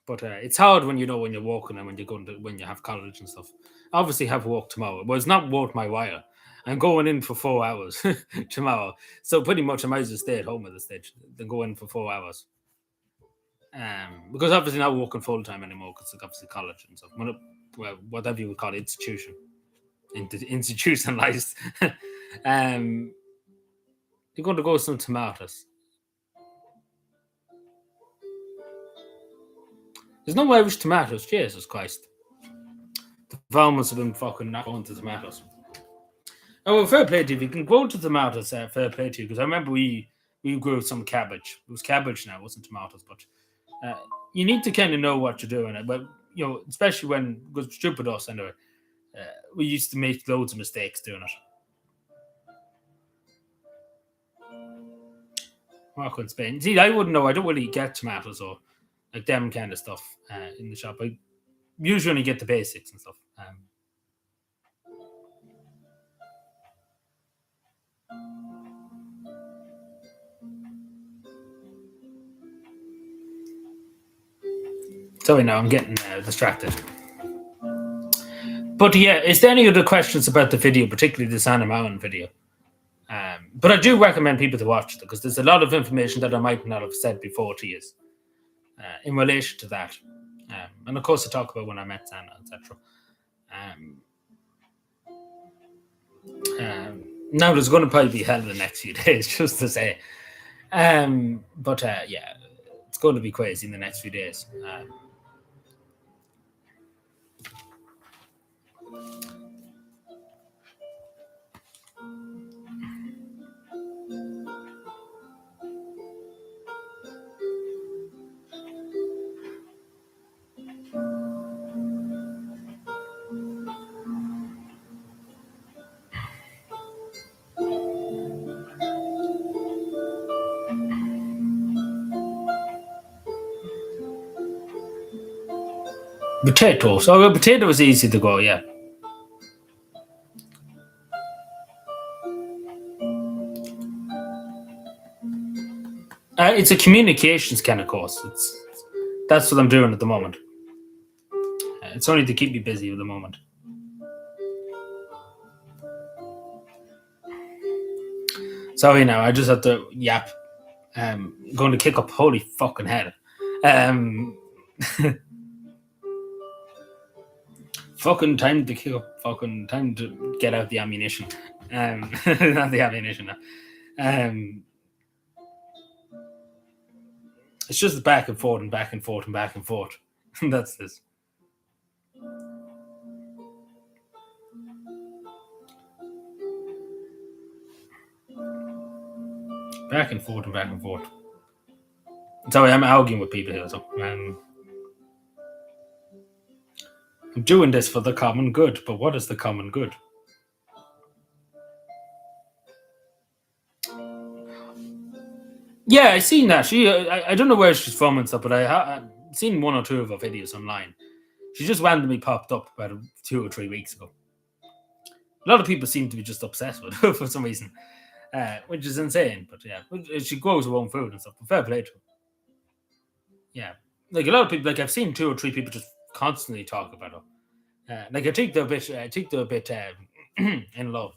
But it's hard when when you're working and when you have college and stuff. I obviously have work tomorrow. Well, it's not worth my while. I'm going in for 4 hours tomorrow, so pretty much I might as well stay at home at this stage than go in for 4 hours. Because obviously not working full time anymore because obviously college and stuff. Well, whatever you would call it, institutionalized. um, you're going to go some tomatoes. There's no Irish tomatoes. Jesus Christ. The farmers have been fucking not going to tomatoes. Oh, well, fair play to you. If you can grow to tomatoes, fair play to you. Because I remember we grew some cabbage. It was cabbage now, it wasn't tomatoes. But you need to kind of know what you're doing. But, especially when, because stupid us anyway, we used to make loads of mistakes doing it. Morocco and Spain. See, I wouldn't know. I don't really get tomatoes or like them kind of stuff in the shop. I usually only get the basics and stuff. Sorry, now I'm getting distracted. But yeah, is there any other questions about the video, particularly the Anna Marin video? But I do recommend people to watch it because there's a lot of information that I might not have said before to you in relation to that. And of course, I talk about when I met Anna, etc. Now there's going to probably be hell in the next few days, just to say. But yeah, it's going to be crazy in the next few days. Potatoes. Oh, well, potato is easy to go, yeah. It's a communications kind of course. That's what I'm doing at the moment. It's only to keep me busy at the moment. Sorry now, I just have to yap. Going to kick up holy fucking head. Fucking time to kick up. Fucking time to get out the ammunition. Not the ammunition. It's just back and forth and back and forth and back and forth. That's this. Back and forth and back and forth. Sorry, I'm arguing with people here. So, I'm doing this for the common good, but what is the common good? Yeah, I seen that. I don't know where she's from and stuff, but I've seen one or two of her videos online. She just randomly popped up about 2 or 3 weeks ago. A lot of people seem to be just obsessed with her for some reason, which is insane. But yeah, she grows her own food and stuff. But fair play to her. Yeah, like a lot of people, like I've seen 2 or 3 people just constantly talk about her. Like I think they're a bit, in love.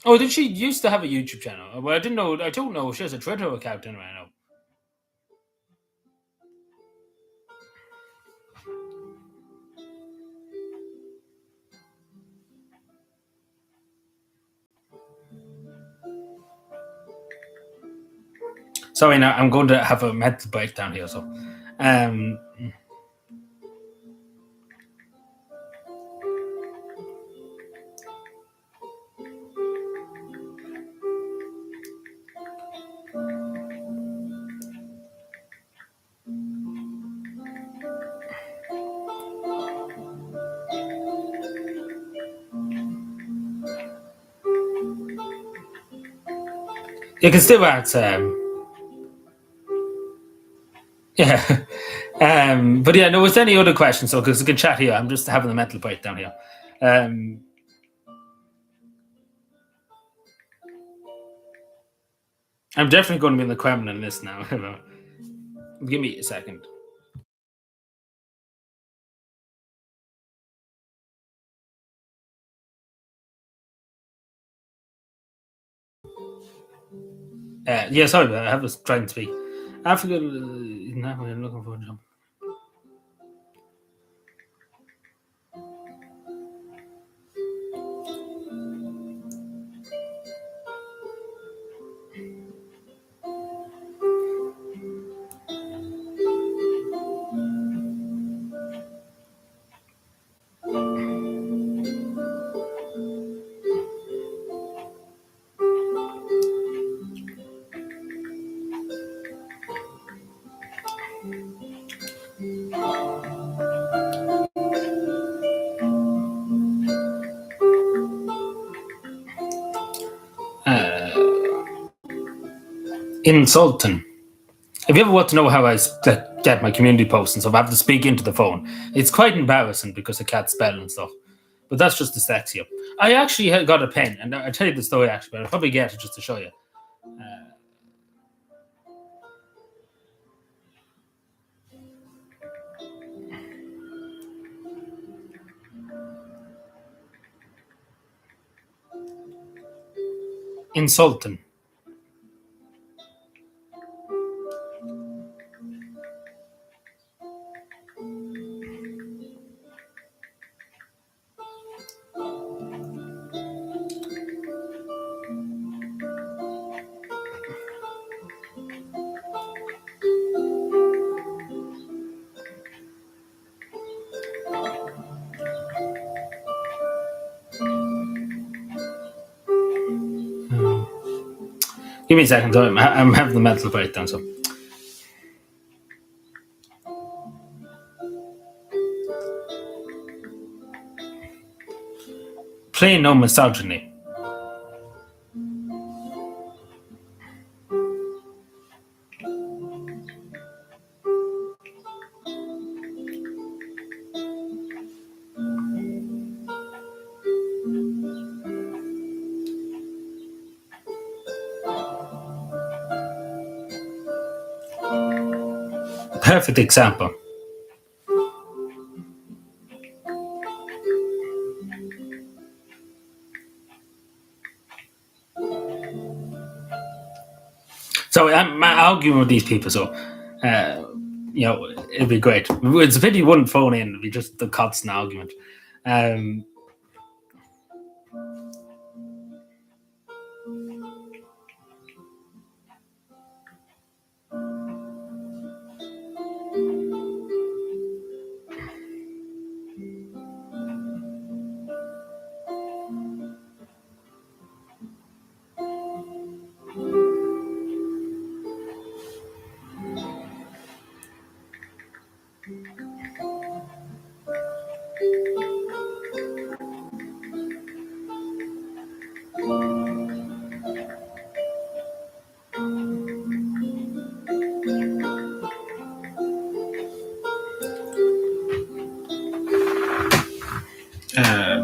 Oh, did she used to have a YouTube channel? Well, I didn't know. I don't know. She has a Twitter account anyway. I know. Sorry, now I'm going to have a mental breakdown here. So, um, you can still ask. Yeah. But yeah, no. Was there any other questions? So, because we can chat here. I'm just having a mental breakdown here. Um, I'm definitely going to be in the Kremlin list now. Give me a second. Yeah, sorry, I was trying to speak. Africa. Now I'm looking for a job. Insulting. If you ever want to know how I get my community posts and stuff, I have to speak into the phone. It's quite embarrassing because I can't spell and stuff. But that's just dyslexia. I actually got a pen, and I'll tell you the story actually, but I'll probably get it just to show you. Insulting. Give me a second. Sorry, I'm having the mental breakdown. So, plain no misogyny. Perfect example. So I'm arguing with these people. So, it'd be great. It's a pity you wouldn't phone in. It'd be just the constant argument. Um, uh,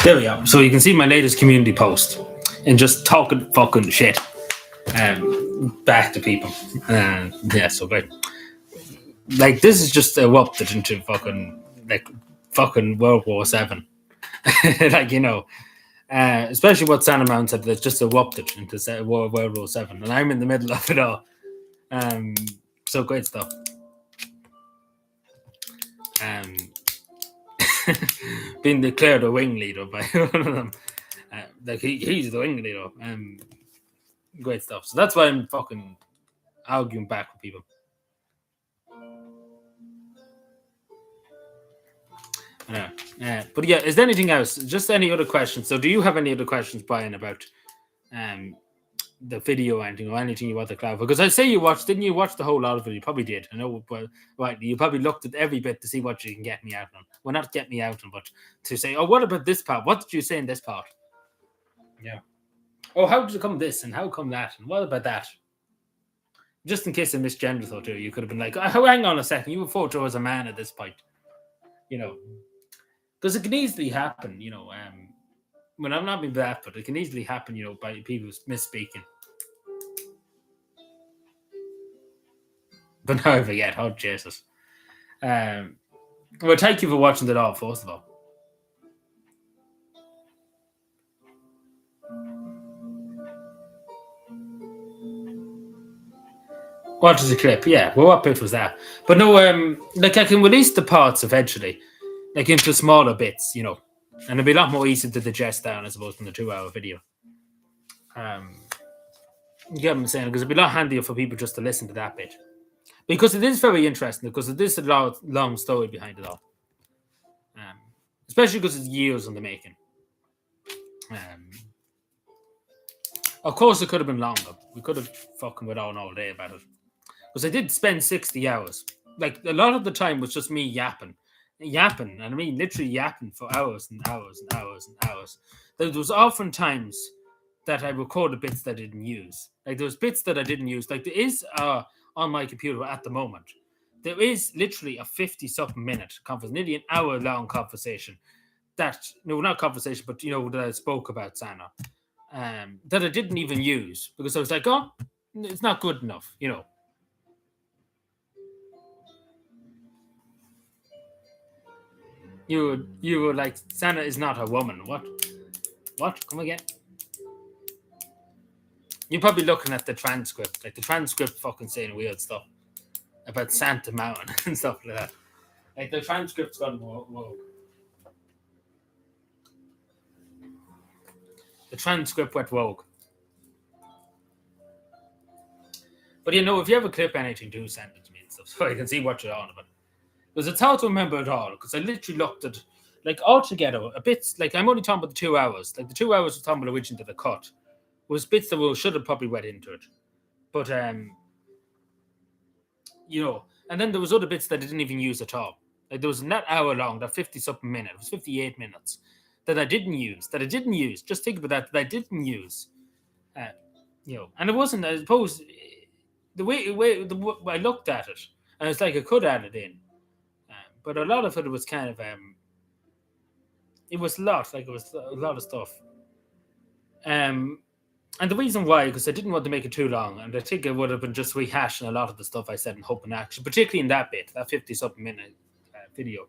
There we are. So you can see my latest community post and just talking fucking shit back to people. Yeah, so great. Like this is just erupted into fucking World War VII. Like especially what Santa Mount said, that's just erupted into World War VII, and I'm in the middle of it all. So great stuff. Being declared a wing leader by one of them. Like he's the wing leader. Great stuff. So that's why I'm fucking arguing back with people. But yeah, is there anything else? Just any other questions? So do you have any other questions, Brian, about the video or anything you want to clarify? Because I say didn't you watch the whole lot of it? You probably did. I know, but right, you probably looked at every bit to see what you can get me out on. Well, not get me out on, but to say, oh, what about this part? What did you say in this part? Yeah. Oh, how did it come this and how come that? And what about that? Just in case I misgendered thought too, you could have been like, oh, hang on a second, you refer to as a man at this point. Because it can easily happen, when I'm not being bad, but it can easily happen, by people misspeaking. But now I forget. Oh, Jesus. Well, thank you for watching it all, first of all. What is the clip? Yeah, well, what bit was that? But no, like I can release the parts eventually, like into smaller bits, and it'll be a lot more easy to digest down, I suppose, from the 2-hour video. You get what I'm saying? Because it'd be a lot handier for people just to listen to that bit. Because it is very interesting, because it is a long story behind it all. Especially because it's years in the making. Of course, it could have been longer. We could have fucking went on all day about it. Because I did spend 60 hours. Like, a lot of the time was just me yapping. And I mean literally yapping for hours and hours and hours and hours. There was often times that I recorded bits that I didn't use. Like, there was bits that I didn't use. Like, there is, on my computer at the moment, there is literally a 50-something minute conversation, nearly an hour-long conversation that, no, not conversation, but, that I spoke about Sana, that I didn't even use because I was like, oh, it's not good enough, You were like, Sana is not a woman. What? Come again? You're probably looking at the transcript. Like, the transcript fucking saying weird stuff about Santa Mountain and stuff like that. Like, the transcript's gone whoa. The transcript went rogue. But if you ever clip anything, do send it to me and stuff so I can see what you're on about. Because it's hard to remember it all, because I literally looked at, like, altogether, a bit, like, I'm only talking about the 2 hours. Like, the 2 hours we're talking about originally to the cut was bits that should have probably went into it. But, and then there was other bits that I didn't even use at all. Like, there was that hour long, that 50-something minute, it was 58 minutes, that I didn't use. Just think about that I didn't use. And it wasn't, I suppose, the way I looked at it, and it's like I could add it in. But a lot of it was kind of, it was a lot, like it was a lot of stuff. And the reason why, because I didn't want to make it too long, and I think it would have been just rehashing a lot of the stuff I said in Hope and Action, particularly in that bit, that 50-something minute video.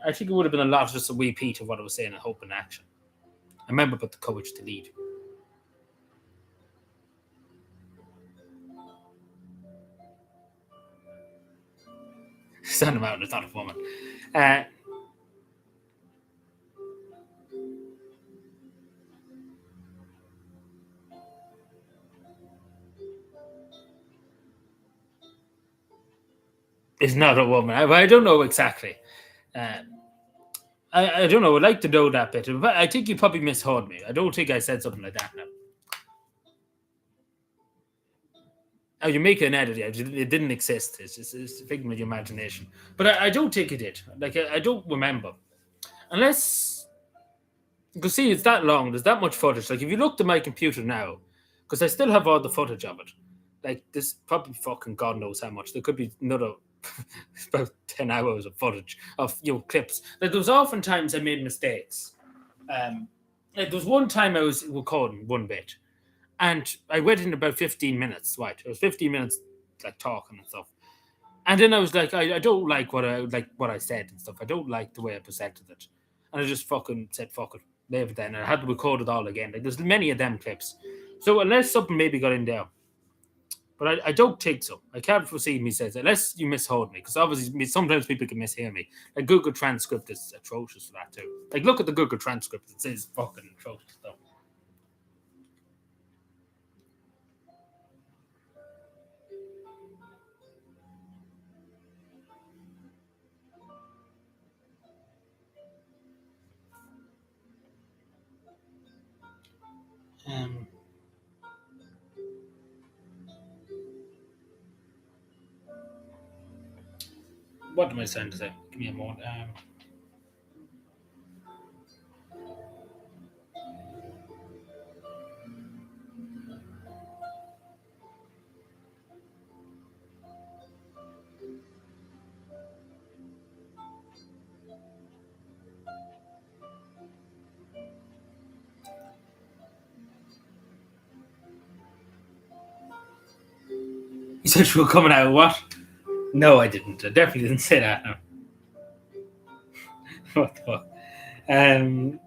I think it would have been a lot just a repeat of what I was saying in Hope and Action. I remember about the courage to lead. Santa Mountain is not a woman. Is not a woman. I don't know exactly. I don't know. I'd like to know that bit. But I think you probably misheard me. I don't think I said something like that now. Oh, you make an edit. It didn't exist. It's a figment of your imagination. But I don't think it did. Like, I don't remember. Unless... Because, see, it's that long. There's that much footage. Like, if you looked at my computer now, because I still have all the footage of it, like, this probably fucking God knows how much. There could be another... about 10 hours of footage of clips. Like, there was often times I made mistakes. Like, there was one time I was recording one bit, and I went in about 15 minutes. Right, it was 15 minutes like talking and stuff. And then I was like, I don't like what I said and stuff. I don't like the way I presented it, and I just fucking said fuck it, leave it then. And I had to record it all again. Like there's many of them clips. So unless something maybe got in there, but I don't think so. I can't foresee me says unless you misheard me, because obviously sometimes people can mishear me. Like Google Transcript is atrocious for that too. Like look at the Google Transcript; it says fucking atrocious stuff. Um, what am I trying to say? Give me a moment. You said you were coming out. What? No, I didn't. I definitely didn't say that. No. What the fuck? Um,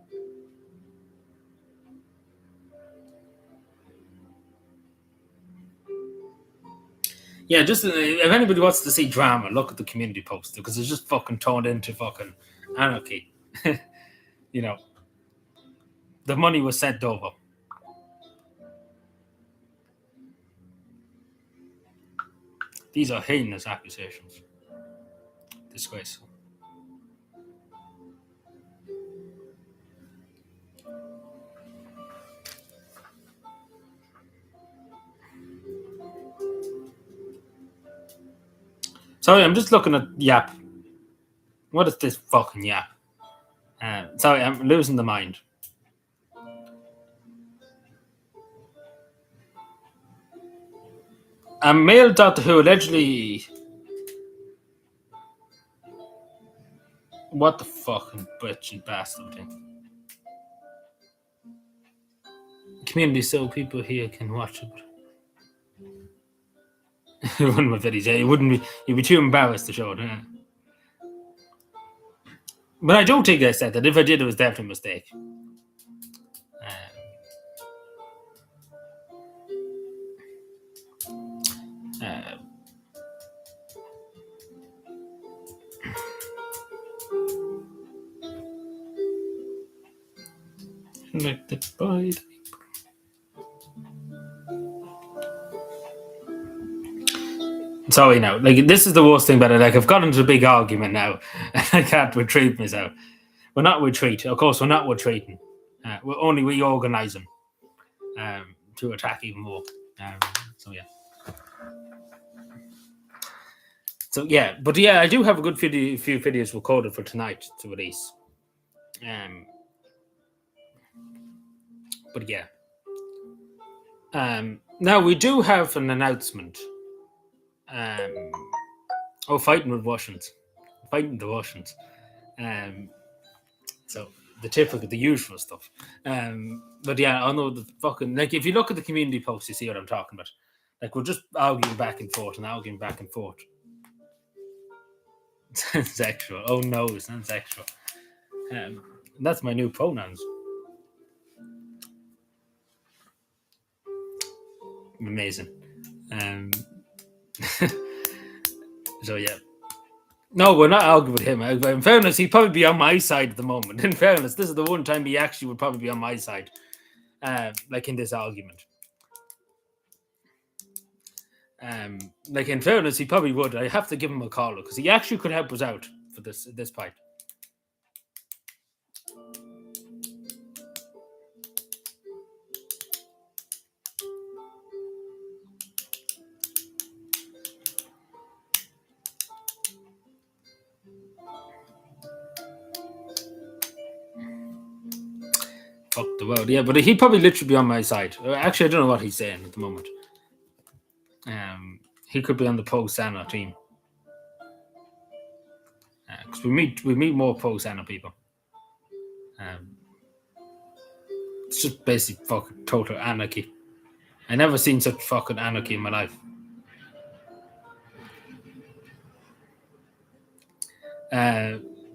yeah, just if anybody wants to see drama, look at the community poster because it's just fucking turned into fucking anarchy. You know, the money was sent over. These are heinous accusations. Disgraceful. Sorry, I'm just looking at Yap. What is this fucking Yap? Sorry, I'm losing the mind. A male doctor who allegedly. What the fucking bitchy bastard thing. Community so people here can watch it. It wouldn't be very easy. It wouldn't be. You'd be too embarrassed to show it. But I don't think I said that. If I did, it was definitely a mistake. Uh, Elected by the people. Sorry, now, like this is the worst thing about it. Like I've got into a big argument now, and I can't retrieve myself. We're not retreating, of course. We're not retreating. We're only reorganising to attack even more. Um, so yeah. So yeah, but yeah, I do have a good few videos recorded for tonight to release. But yeah. Now we do have an announcement. Fighting with Russians, fighting the Russians. So the typical, the usual stuff. But yeah, I know the fucking like if you look at the community post, you see what I'm talking about. Like we're just arguing back and forth and arguing back and forth. Sexual. Oh no, it's not sexual. That's my new pronouns. Amazing. So yeah. No, we're not arguing with him. In fairness, he'd probably be on my side at the moment. In fairness, this is the one time he actually would probably be on my side, like in this argument. Like in fairness, he probably would. I have to give him a call because he actually could help us out for this fight. Fuck the world, yeah, but he'd probably literally be on my side. Actually, I don't know what he's saying at the moment. He could be on the pro Sana team because we meet more pro Sana people. It's just basically fucking total anarchy. I never seen such fucking anarchy in my life.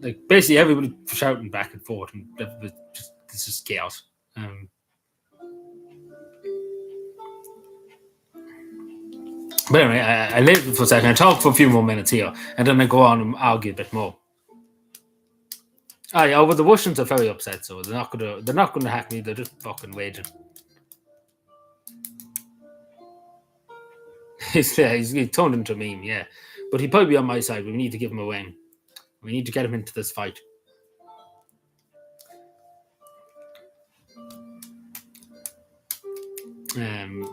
Like basically everybody shouting back and forth, and it's just chaos. But anyway, I leave it for a second. I talk for a few more minutes here, and then I go on and argue a bit more. Oh yeah, well the Russians are very upset, so they're not gonna hack me. They're just fucking waging. He's turned into a meme, yeah. But he'd probably be on my side. We need to give him a win. We need to get him into this fight.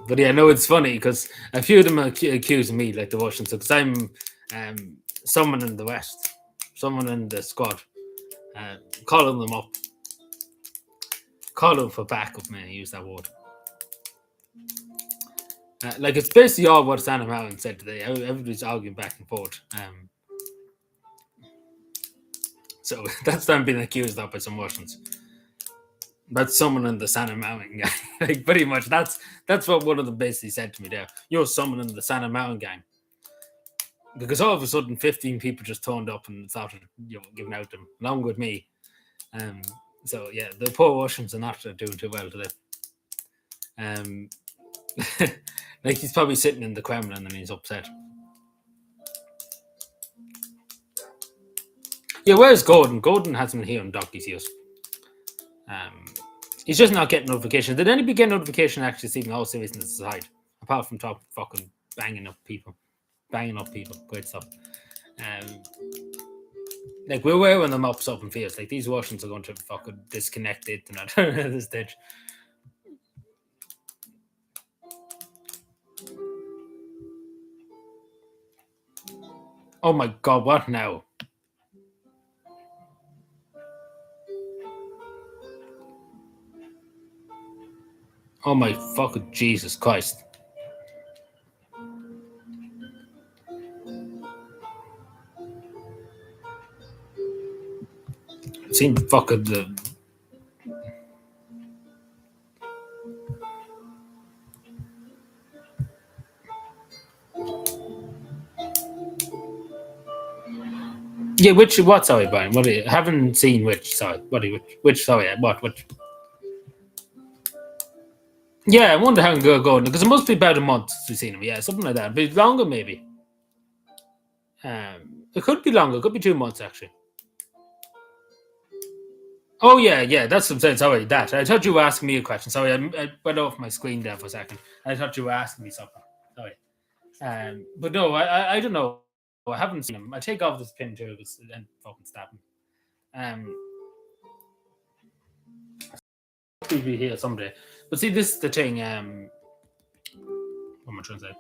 But yeah, no, it's funny because a few of them are accusing me, like the Russians, because I'm someone in the West, someone in the squad, calling them up, calling for backup, man. Use that word. Like it's basically all what Santa Mountain said today. Everybody's arguing back and forth. So that's them being accused of by some Russians. That's someone in the Santa Mountain gang. Like pretty much that's what one of them basically said to me there. You're someone in the Santa Mountain gang. Because all of a sudden 15 people just turned up and started giving out them, along with me. So yeah, the poor Russians are not doing too well today. Like he's probably sitting in the Kremlin and he's upset. Yeah, where's Gordon? Gordon hasn't been here in donkey's years. He's just not getting notifications. Did anybody get notification actually seeing all seriousness aside? Apart from top fucking banging up people. Great stuff. Like we're wearing them up in fields. Like these Russians are going to fucking disconnect it and at this stage. Oh my god, what now? Oh my fucking Jesus Christ. Seen fucking yeah, what sorry, Brian? What I haven't seen which, sorry. Which sorry, what? Yeah, I wonder how it's going because it must be about a month since we've seen him. Yeah, something like that. But longer maybe. It could be longer, it could be 2 months actually. Oh yeah, that's what I'm saying. Sorry, that. I thought you were asking me a question. Sorry, I went off my screen there for a second. I thought you were asking me something. Sorry. But no, I don't know. I haven't seen him. I take off this pin too and fucking stab him. He'll be here someday. But see, this is the thing. What am I trying to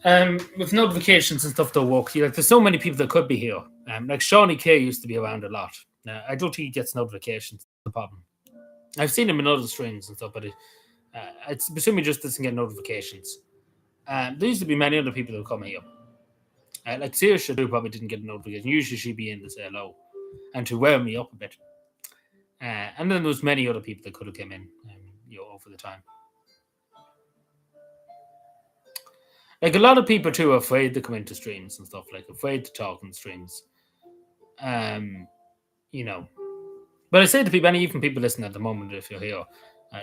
say? With notifications and stuff that work, like there's so many people that could be here. Like Shawnee K used to be around a lot. I don't think he gets notifications. The problem. I've seen him in other streams and stuff, but it's assuming he just doesn't get notifications. There used to be many other people who come here. Like Saoirse who probably didn't get a notification. Usually she'd be in to say hello and to wear me up a bit. And then there was many other people that could have come in, over the time. Like a lot of people too are afraid to come into streams and stuff, like afraid to talk on streams. But I say to people, and even people listening at the moment, if you're here,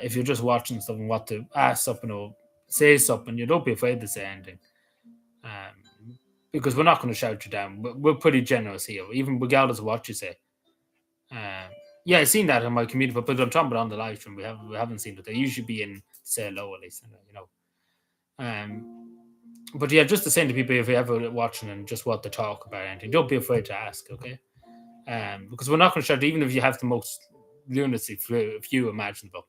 if you're just watching stuff and want to ask something or say something, you don't be afraid to say anything. Because we're not going to shout you down. We're pretty generous here, even regardless of what you say. Yeah, I've seen that in my community, but I'm talking about on the live stream. We haven't seen it. They usually be in say hello at least, But yeah, just the same to people if you're ever watching and just want to talk about anything, don't be afraid to ask, okay? Because we're not going to shout, even if you have the most lunacy view imaginable.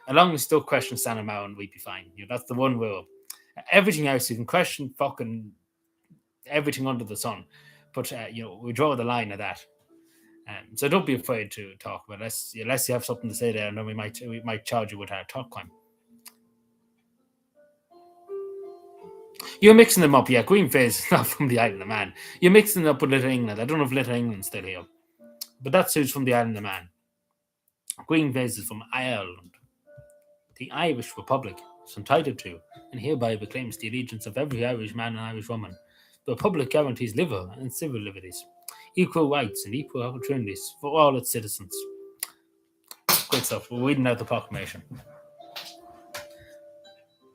As long as you still question Santa Mountain, we'd be fine. That's the one rule. Everything else, you can question fucking everything under the sun. But, we draw the line at that. So don't be afraid to talk about it, unless you have something to say there, and then we might charge you with a talk crime. You're mixing them up, yeah. Green Face is not from the Island of Man. You're mixing them up with Little England. I don't know if Little England's still here, but that's who's from the Island of Man. Green Face is from Ireland. The Irish Republic is entitled to and hereby proclaims the allegiance of every Irish man and Irish woman. The Republic guarantees liberal and civil liberties, equal rights, and equal opportunities for all its citizens. Good stuff. We're reading out the proclamation.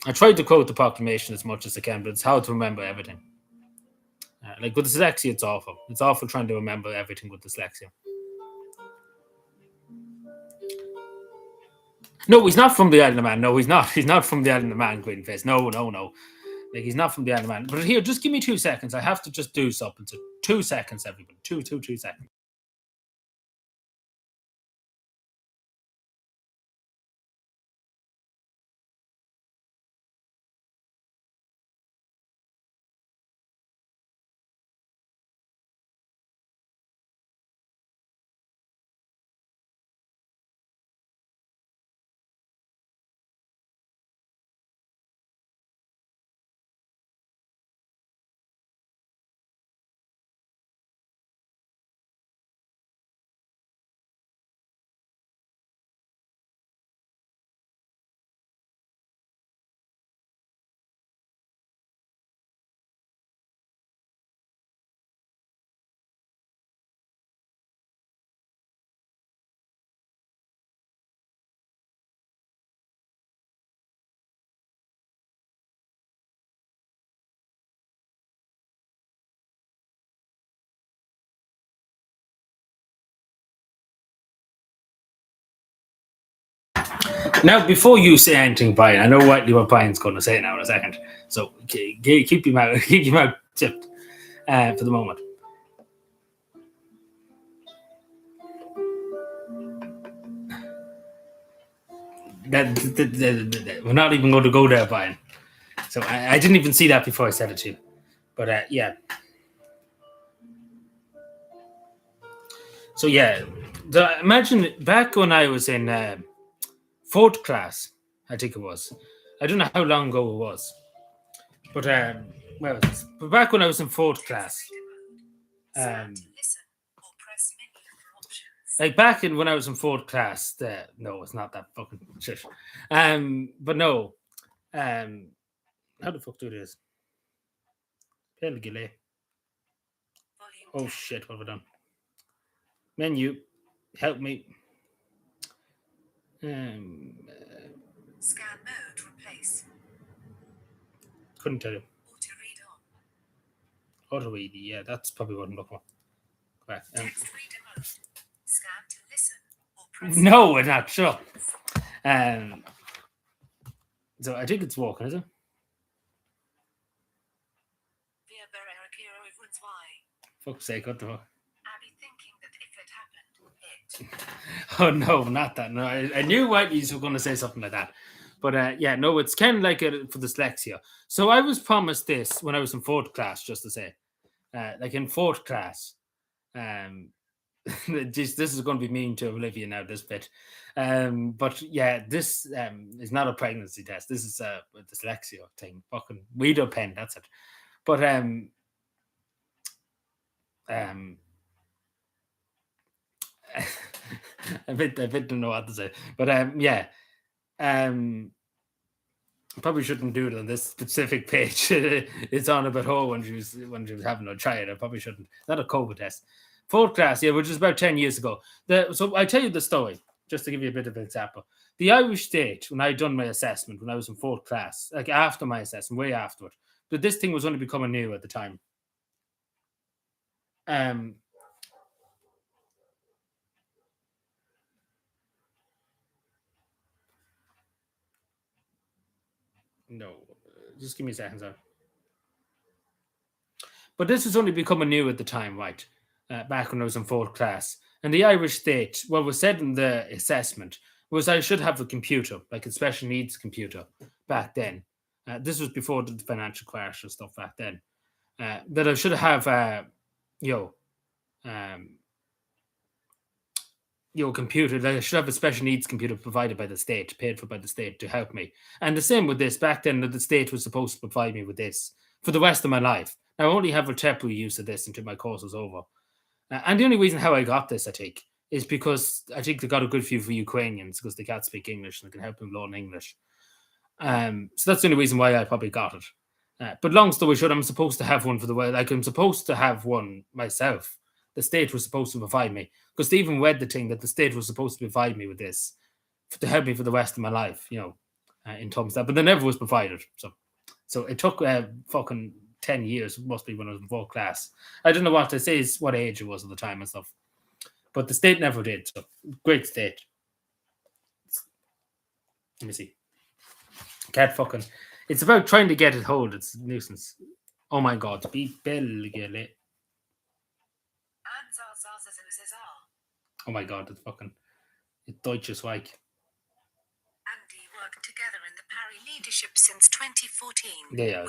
I tried to quote the proclamation as much as I can, but it's hard to remember everything. Like with dyslexia, it's awful. It's awful trying to remember everything with dyslexia. No, he's not from the Isle of Man. No, he's not. He's not from the Isle of Man, Greenface. No. Like, he's not from the Isle of Man. But here, just give me 2 seconds. I have to just do something. So 2 seconds, everybody. 2 seconds. Now, before you say anything, Brian, I know what Brian's going to say now in a second. So keep your mouth tipped for the moment. We're not even going to go there, Brian. So I didn't even see that before I said it to you. But yeah. So yeah, imagine back when I was in 4th class, I think it was. I don't know how long ago it was. But but back when I was in 4th class, like back in when I was in 4th class, no, it's not that fucking shit. But no, how the fuck do this? Oh shit, what have I done? Menu, help me. Scan mode, replace. Couldn't tell you. Auto read on. Auto read, yeah, that's probably what I'm looking for. Right, text reader mode. Scan to listen or press. No, we're not sure. So I think it's walking, is it? Fuck's sake, what the fuck? I'll be thinking that if it happened, Oh no, not that. No, I knew Whitey's were going to say something like that. But yeah, no, it's kind of like for dyslexia. So I was promised this when I was in 4th class, just to say. Like in 4th class. This is going to be mean to Olivia now, this bit. But yeah, this is not a pregnancy test. This is a dyslexia thing. Fucking reader pen, that's it. But I bit don't know what to say. But yeah. Probably shouldn't do it on this specific page. It's on about her when she was having a child. I probably shouldn't. Not a COVID test. 4th class, yeah, which was about 10 years ago. So I'll tell you the story, just to give you a bit of an example. The Irish state, when I done my assessment, when I was in 4th class, like after my assessment, way afterward, but this thing was only becoming new at the time. No, just give me a second, sir. But this was only becoming new at the time, right? Back when I was in 4th class. And the Irish state, what was said in the assessment was I should have a computer, like a special needs computer, back then. This was before the financial crash and stuff back then. That I should have, computer. That I should have a special needs computer provided by the state, paid for by the state to help me. And the same with this. Back then, the state was supposed to provide me with this for the rest of my life. Now, I only have a temporary use of this until my course is over. And the only reason how I got this, I think, is because I think they got a good few for Ukrainians because they can't speak English and they can help them learn English. So that's the only reason why I probably got it. But long story short, I'm supposed to have one for the world. Like I'm supposed to have one myself. The state was supposed to provide me because they even read the thing that the state was supposed to provide me with this to help me for the rest of my life. In terms of that, but they never was provided. So it took fucking 10 years. Must be when I was in fourth class. I don't know what to say is what age it was at the time and stuff. But the state never did. So great state. Let me see. Cat fucking. It's about trying to get it hold. It's a nuisance. Oh my god. Be Belgele. Oh my god. It's fucking. It's Deutsches Reich. Andy worked together in the Parry leadership since 2014. Yeah.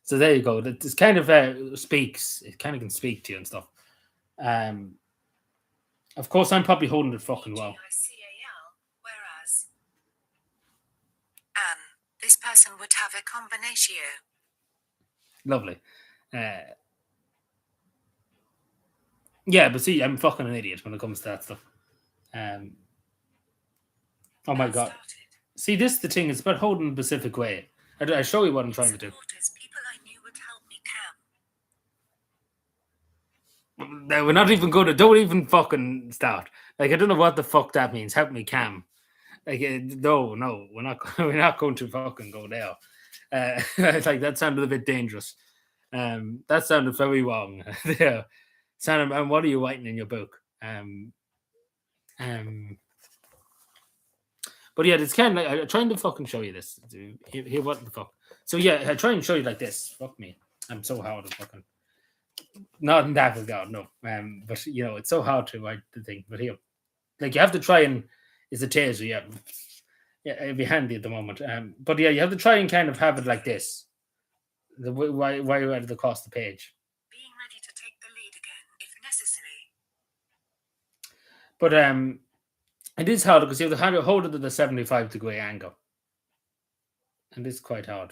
So there you go. This kind of speaks. It kind of can speak to you and stuff. Of course, I'm probably holding it fucking well. Whereas this person would have a combination. Lovely. Yeah, but see, I'm fucking an idiot when it comes to that stuff. Oh my god. See, this is the thing. It's about holding the Pacific way. I show you what I'm trying to do. People I knew would help me cam. No, we're not even going to. Don't even fucking start. Like I don't know what the fuck that means. Help me cam. Like no, we're not. We're not going to fucking go there. Like that sounded a bit dangerous. That sounded very wrong. There, Sam. And what are you writing in your book? But yeah, it's kind of like I'm trying to fucking show you this. Here, what the fuck? So yeah, I try and show you like this. Fuck me, I'm so hard to fucking. Not in that regard, no. But it's so hard to write the thing. But here, like you have to try and it's a taser, yeah. Yeah, it'd be handy at the moment. But yeah, you have to try and kind of have it like this. Why you at across the page? Being ready to take the lead again if necessary. But it is hard because you have to hold it at the 75-degree angle. And it's quite hard.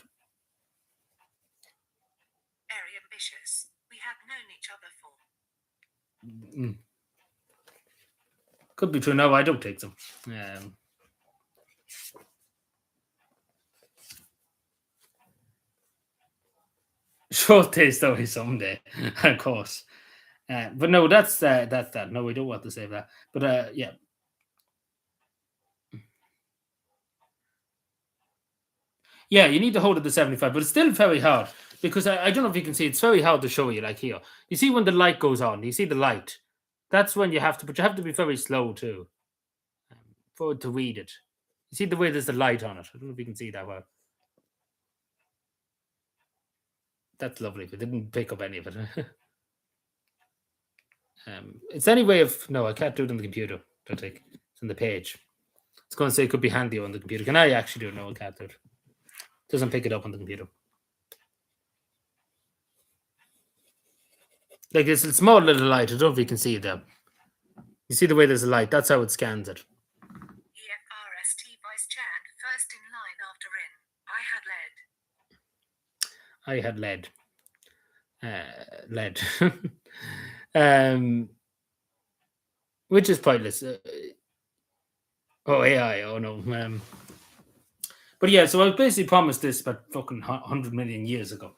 Very ambitious. We have known each other for. Could be true. No, I don't take them. Short day story someday, of course. But no, that's that. No, we don't want to say that. But yeah. Yeah, you need to hold it to 75, but it's still very hard because I don't know if you can see. It's very hard to show you. Like here, you see when the light goes on. You see the light. That's when you have to, but you have to be very slow too for it to read it. You see the way there's the light on it. I don't know if you can see that well. That's lovely. We didn't pick up any of it. It's any way of no, I can't do it on the computer. It's on the page. It's going to say it could be handy on the computer. Can I actually do it? No, I can't do it. Doesn't pick it up on the computer. Like this small little light. I don't know if you can see it there. You see the way there's a light. That's how it scans it. EFRST Vice Chair, first in line after in. I had lead. Which is pointless. AI. Oh no. But yeah, so I basically promised this about fucking 100 million years ago.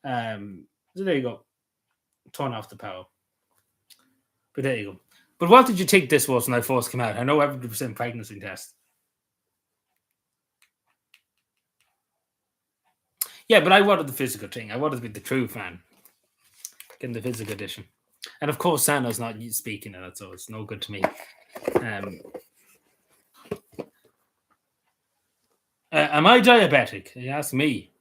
So there you go. Turn off the power. But there you go. But what did you think this was when I first came out? I know 100% pregnancy test. Yeah, but I wanted the physical thing. I wanted to be the true fan. Getting the physical edition. And of course, Santa's not speaking in it, so it's no good to me. Am I diabetic? You ask me.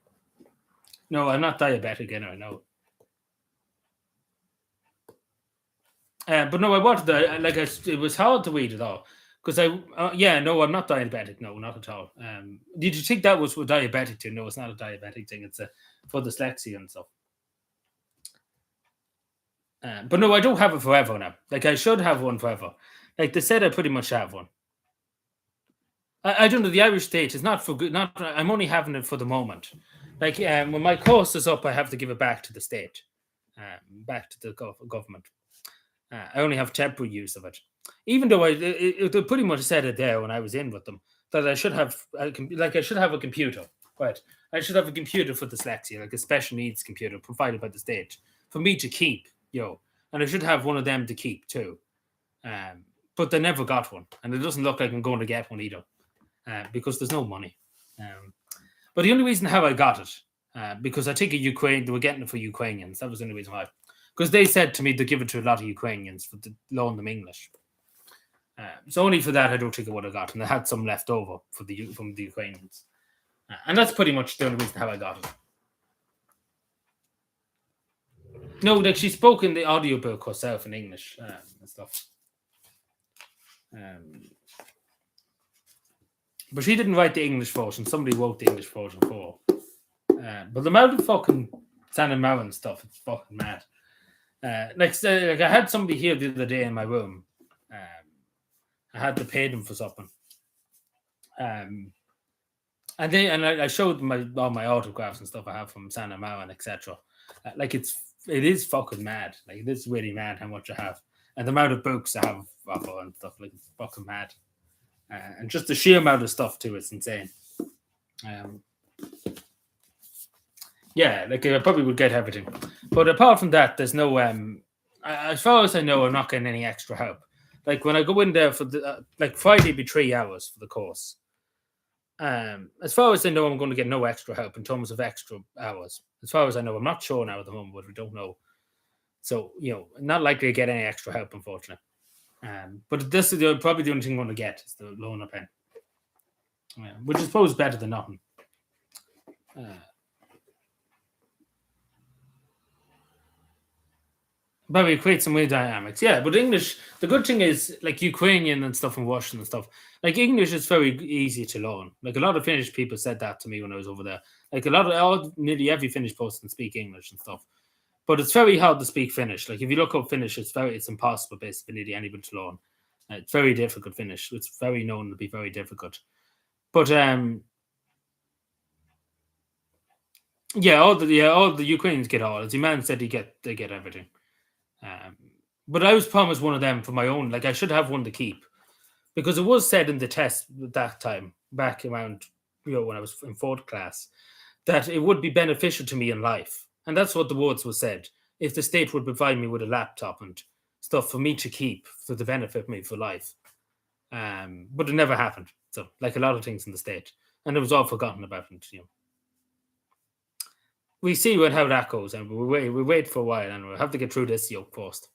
No, I'm not diabetic, I know. But no, I wanted it was hard to read it all because I'm not diabetic. No, not at all. Did you think that was for diabetic too? No, it's not a diabetic thing. It's for dyslexia and stuff. But no, I don't have it forever now. Like I should have one forever. Like they said, I pretty much have one. I don't know. The Irish state is not for good. I'm only having it for the moment. Like when my course is up, I have to give it back to the state, back to the government. I only have temporary use of it. even though they pretty much said it there when I was in with them that I should have I should have a computer, right? I should have a computer for dyslexia, like a special needs computer provided by the state for me to keep, and I should have one of them to keep too. But they never got one, and it doesn't look like I'm going to get one either, because there's no money. But the only reason how I got it, because I think they were getting it for Ukrainians. That was the only reason why. Because they said to me to give it to a lot of Ukrainians for to loan them English. So only for that, I don't think I would have got, and I had some left over from the Ukrainians, and that's pretty much the only reason how I got it. No, like she spoke in the audiobook herself in English and stuff. But she didn't write the English version. Somebody wrote the English version for her. But the amount of fucking San and Marin stuff, it's fucking mad. Like I had somebody here the other day in my room. I had to pay them for something. And I showed them all my autographs and stuff I have from San and Marin, etc. Like it is fucking mad. Like it is really mad how much I have. And the amount of books I have of her and stuff, like it's fucking mad. And just the sheer amount of stuff too, it's insane. Yeah, like I probably would get everything, but apart from that, there's no. As far as I know, I'm not getting any extra help. Like when I go in there for the like Friday, be 3 hours for the course. As far as I know, I'm going to get no extra help in terms of extra hours. As far as I know, I'm not sure now at the moment, but we don't know. So not likely to get any extra help, unfortunately. But this is probably the only thing I'm going to get is the loan pen, which I suppose is better than nothing. But we create some weird dynamics, yeah. But English, the good thing is, like Ukrainian and stuff and Russian and stuff, like English is very easy to learn. Like a lot of Finnish people said that to me when I was over there. Like nearly every Finnish person speak English and stuff. But it's very hard to speak Finnish. Like if you look up Finnish, it's impossible basically nearly anybody to learn. It's very difficult Finnish. It's very known to be very difficult. But all the Ukrainians get all. As the man said, they get everything. But I was promised one of them for my own. Like I should have one to keep, because it was said in the test that time back around when I was in 4th class that it would be beneficial to me in life, and that's what the words were said. If the state would provide me with a laptop and stuff for me to keep for the benefit me for life, but it never happened. So like a lot of things in the state, and it was all forgotten about. And we see how that goes, and we wait for a while, and we'll have to get through this yoke first.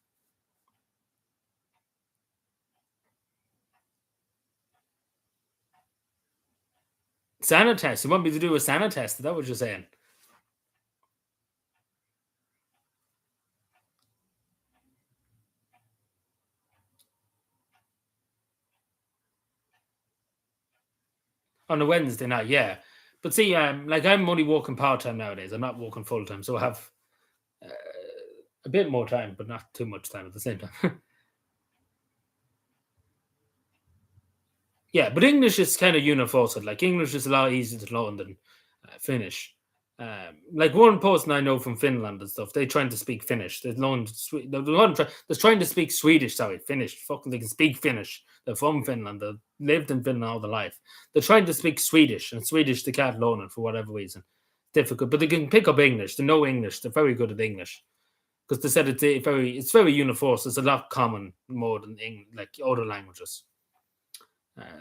Santa test. You want me to do a Santa test? Is that what you're saying? On a Wednesday night, yeah. But see, like I'm only working part time nowadays. I'm not working full time, so I have a bit more time, but not too much time at the same time. Yeah, but English is kind of universal. Like English is a lot easier to learn than Finnish. Like one person I know from Finland and stuff, they're trying to speak Finnish. They're trying to speak Swedish. Sorry, Finnish. Fucking, they can speak Finnish. They're from Finland. They've lived in Finland all their life. They're trying to speak Swedish, and Swedish they can't learn it for whatever reason. Difficult, but they can pick up English. They know English. They're very good at English because they said it's very universal. It's a lot common more than like other languages.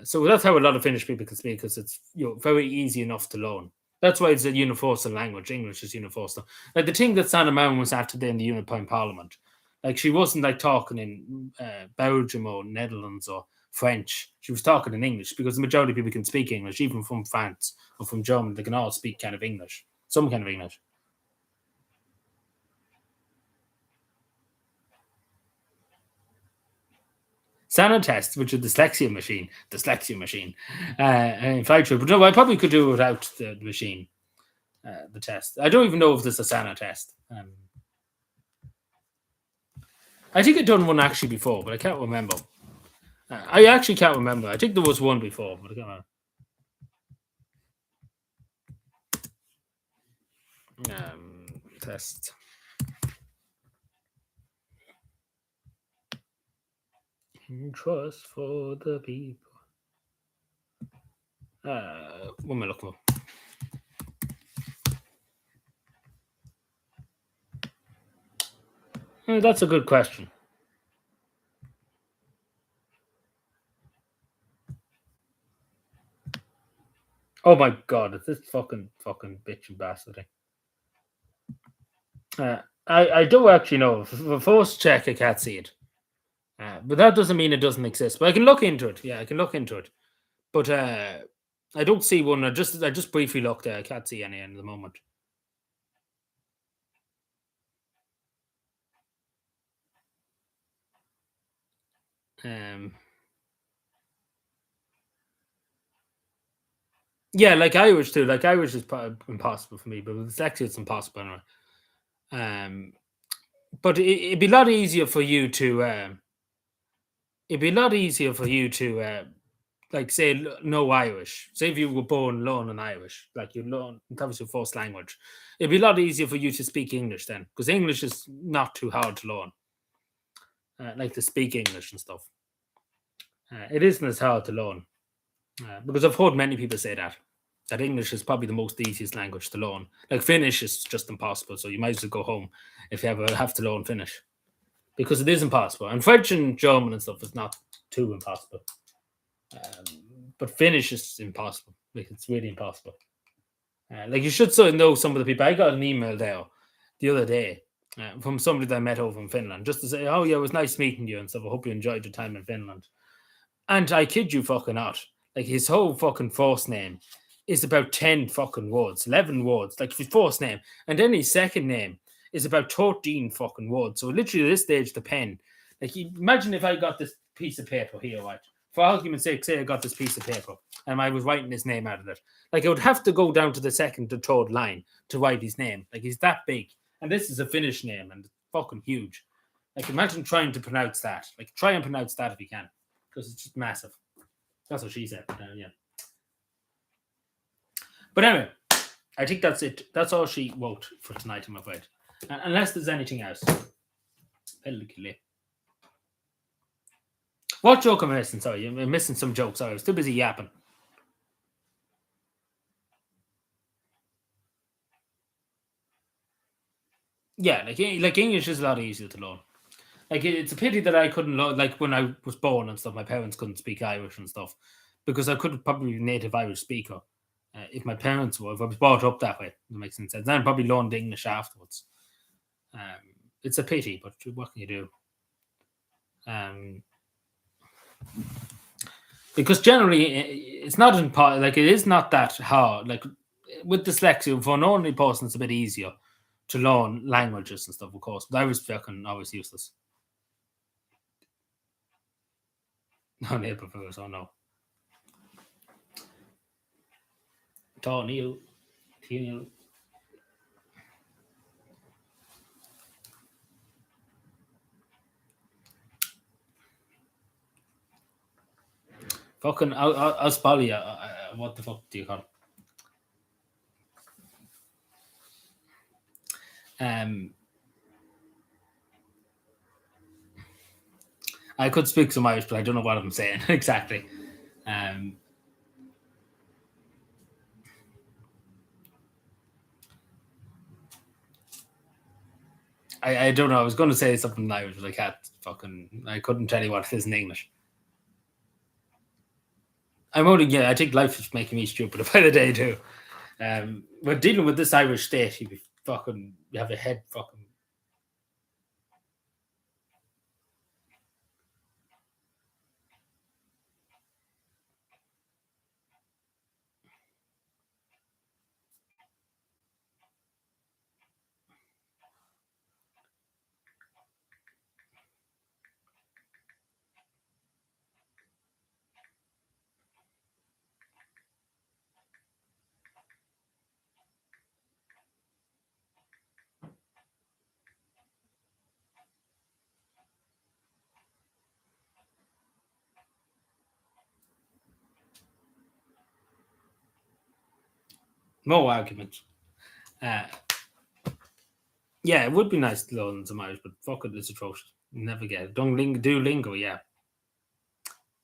So that's how a lot of Finnish people can speak, because it's very easy enough to learn. That's why it's a universal language. English is universal. Like the thing that Sanna Marin was at today in the European Parliament, like she wasn't like talking in Belgium or Netherlands or French. She was talking in English, because the majority of people can speak English, even from France or from Germany. They can all speak kind of English, some kind of English. Sana test, which is dyslexia machine. In fact, but no, I probably could do it without the machine. The test. I don't even know if there's a Sana test. I think I'd done one actually before, but I can't remember. I actually can't remember. I think there was one before, but I can't remember. Test. Trust for the people. What am I looking for? That's a good question. Oh my god, it's this fucking bitch and bastard thing. I do actually know. For first check, I can't see it. But that doesn't mean it doesn't exist. But I can look into it. Yeah, I can look into it. But I don't see one. I just briefly looked there. I can't see any at the moment. Um, yeah, like Irish too. Like Irish is impossible for me, but with dyslexia, it's impossible anyway. But it'd be a lot easier for you to. It'd be a lot easier for you to like say no Irish. Say if you were born learning Irish, like you learn that was your first language, it'd be a lot easier for you to speak English then, because English is not too hard to learn. Like to speak English and stuff. It isn't as hard to learn because I've heard many people say that English is probably the most easiest language to learn. Like Finnish is just impossible, so you might as well go home if you ever have to learn Finnish because it is impossible. And French and German and stuff is not too impossible. But Finnish is impossible. Like it's really impossible. Like you should sort of know some of the people. I got an email there the other day from somebody that I met over in Finland, just to say, "Oh yeah, it was nice meeting you and stuff. I hope you enjoyed your time in Finland." And I kid you fucking not, like his whole fucking first name is about 10 fucking words, 11 words, like his first name, and then his second name is about 13 fucking words. So literally, at this stage, the pen. Like, imagine if I got this piece of paper here, right? For argument's sake, say I got this piece of paper and I was writing his name out of it. Like, I would have to go down to the second to third line to write his name. Like, he's that big. And this is a Finnish name and it's fucking huge. Like, imagine trying to pronounce that. Like, try and pronounce that if you can, because it's just massive. That's what she said. But, yeah. But anyway, I think that's it. That's all she wrote for tonight, I'm afraid. Unless there's anything else. What joke am I missing? Sorry, I'm missing some jokes. Sorry, I was too busy yapping. Yeah, like English is a lot easier to learn. Like it's a pity that I couldn't learn. Like when I was born and stuff, my parents couldn't speak Irish and stuff because I could probably be a native Irish speaker. If my parents were, if I was brought up that way, that makes sense. Then I probably learned English afterwards. It's a pity, but what can you do? Because generally, it's not important. Like it is not that hard. Like with dyslexia, for an ordinary person, it's a bit easier to learn languages and stuff, of course. But I was fucking always useless. No neighbor viewers, oh no. Neil. Fucking, I'll spell you. What the fuck do you call it? I could speak some Irish, but I don't know what I'm saying exactly. I don't know. I was going to say something in Irish, but I can't fucking. I couldn't tell you what it is in English. I'm only, yeah, I think life is making me stupid by the day too. But dealing with this Irish state, you have a head fucking. No arguments. Yeah, it would be nice to learn some Irish, but fuck it, it's atrocious. Never get it. Don't do lingo, yeah.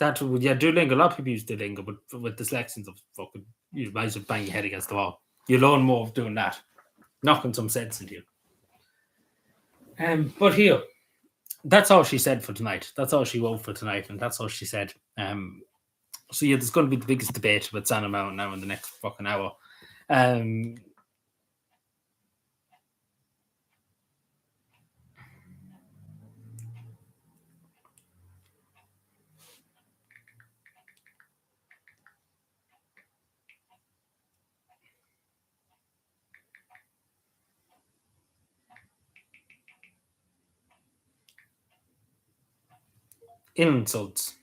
That would, yeah, Duolingo. A lot of people use Duolingo, but with dyslexians, of fucking, you might as well bang your head against the wall. You learn more of doing that, knocking some sense into you. But here, that's all she said for tonight. That's all she wrote for tonight, and that's all she said. So yeah, there's going to be the biggest debate about Santa Mountain now in the next fucking hour. Insults.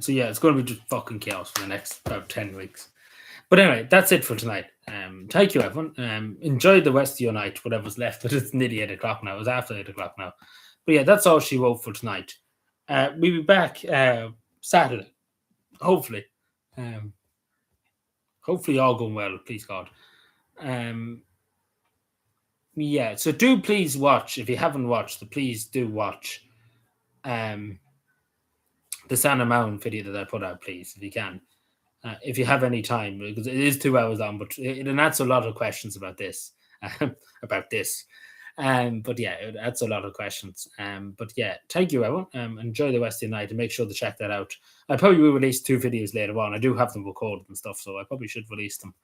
So yeah, it's going to be just fucking chaos for the next about 10 weeks. But anyway, that's it for tonight. Thank you, everyone. Enjoy the rest of your night, whatever's left. But it's nearly 8 o'clock now. It's after 8 o'clock now. But yeah, that's all she wrote for tonight. We'll be back Saturday, hopefully. Hopefully all going well, please God. Yeah, so do please watch. If you haven't watched, please do watch the Santa Mountain video that I put out, please, if you can. If you have any time, because it is 2 hours long, but it answers a lot of questions about this. But yeah, it adds a lot of questions. But yeah, thank you, everyone. Enjoy the rest of your night and make sure to check that out. I probably will release 2 videos later on. I do have them recorded and stuff, so I probably should release them.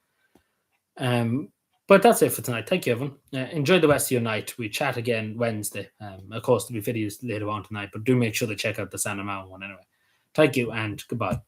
But that's it for tonight. Thank you, everyone. Enjoy the rest of your night. We chat again Wednesday. Of course, there'll be videos later on tonight, but do make sure to check out the Santa Mountain one anyway. Thank you and goodbye.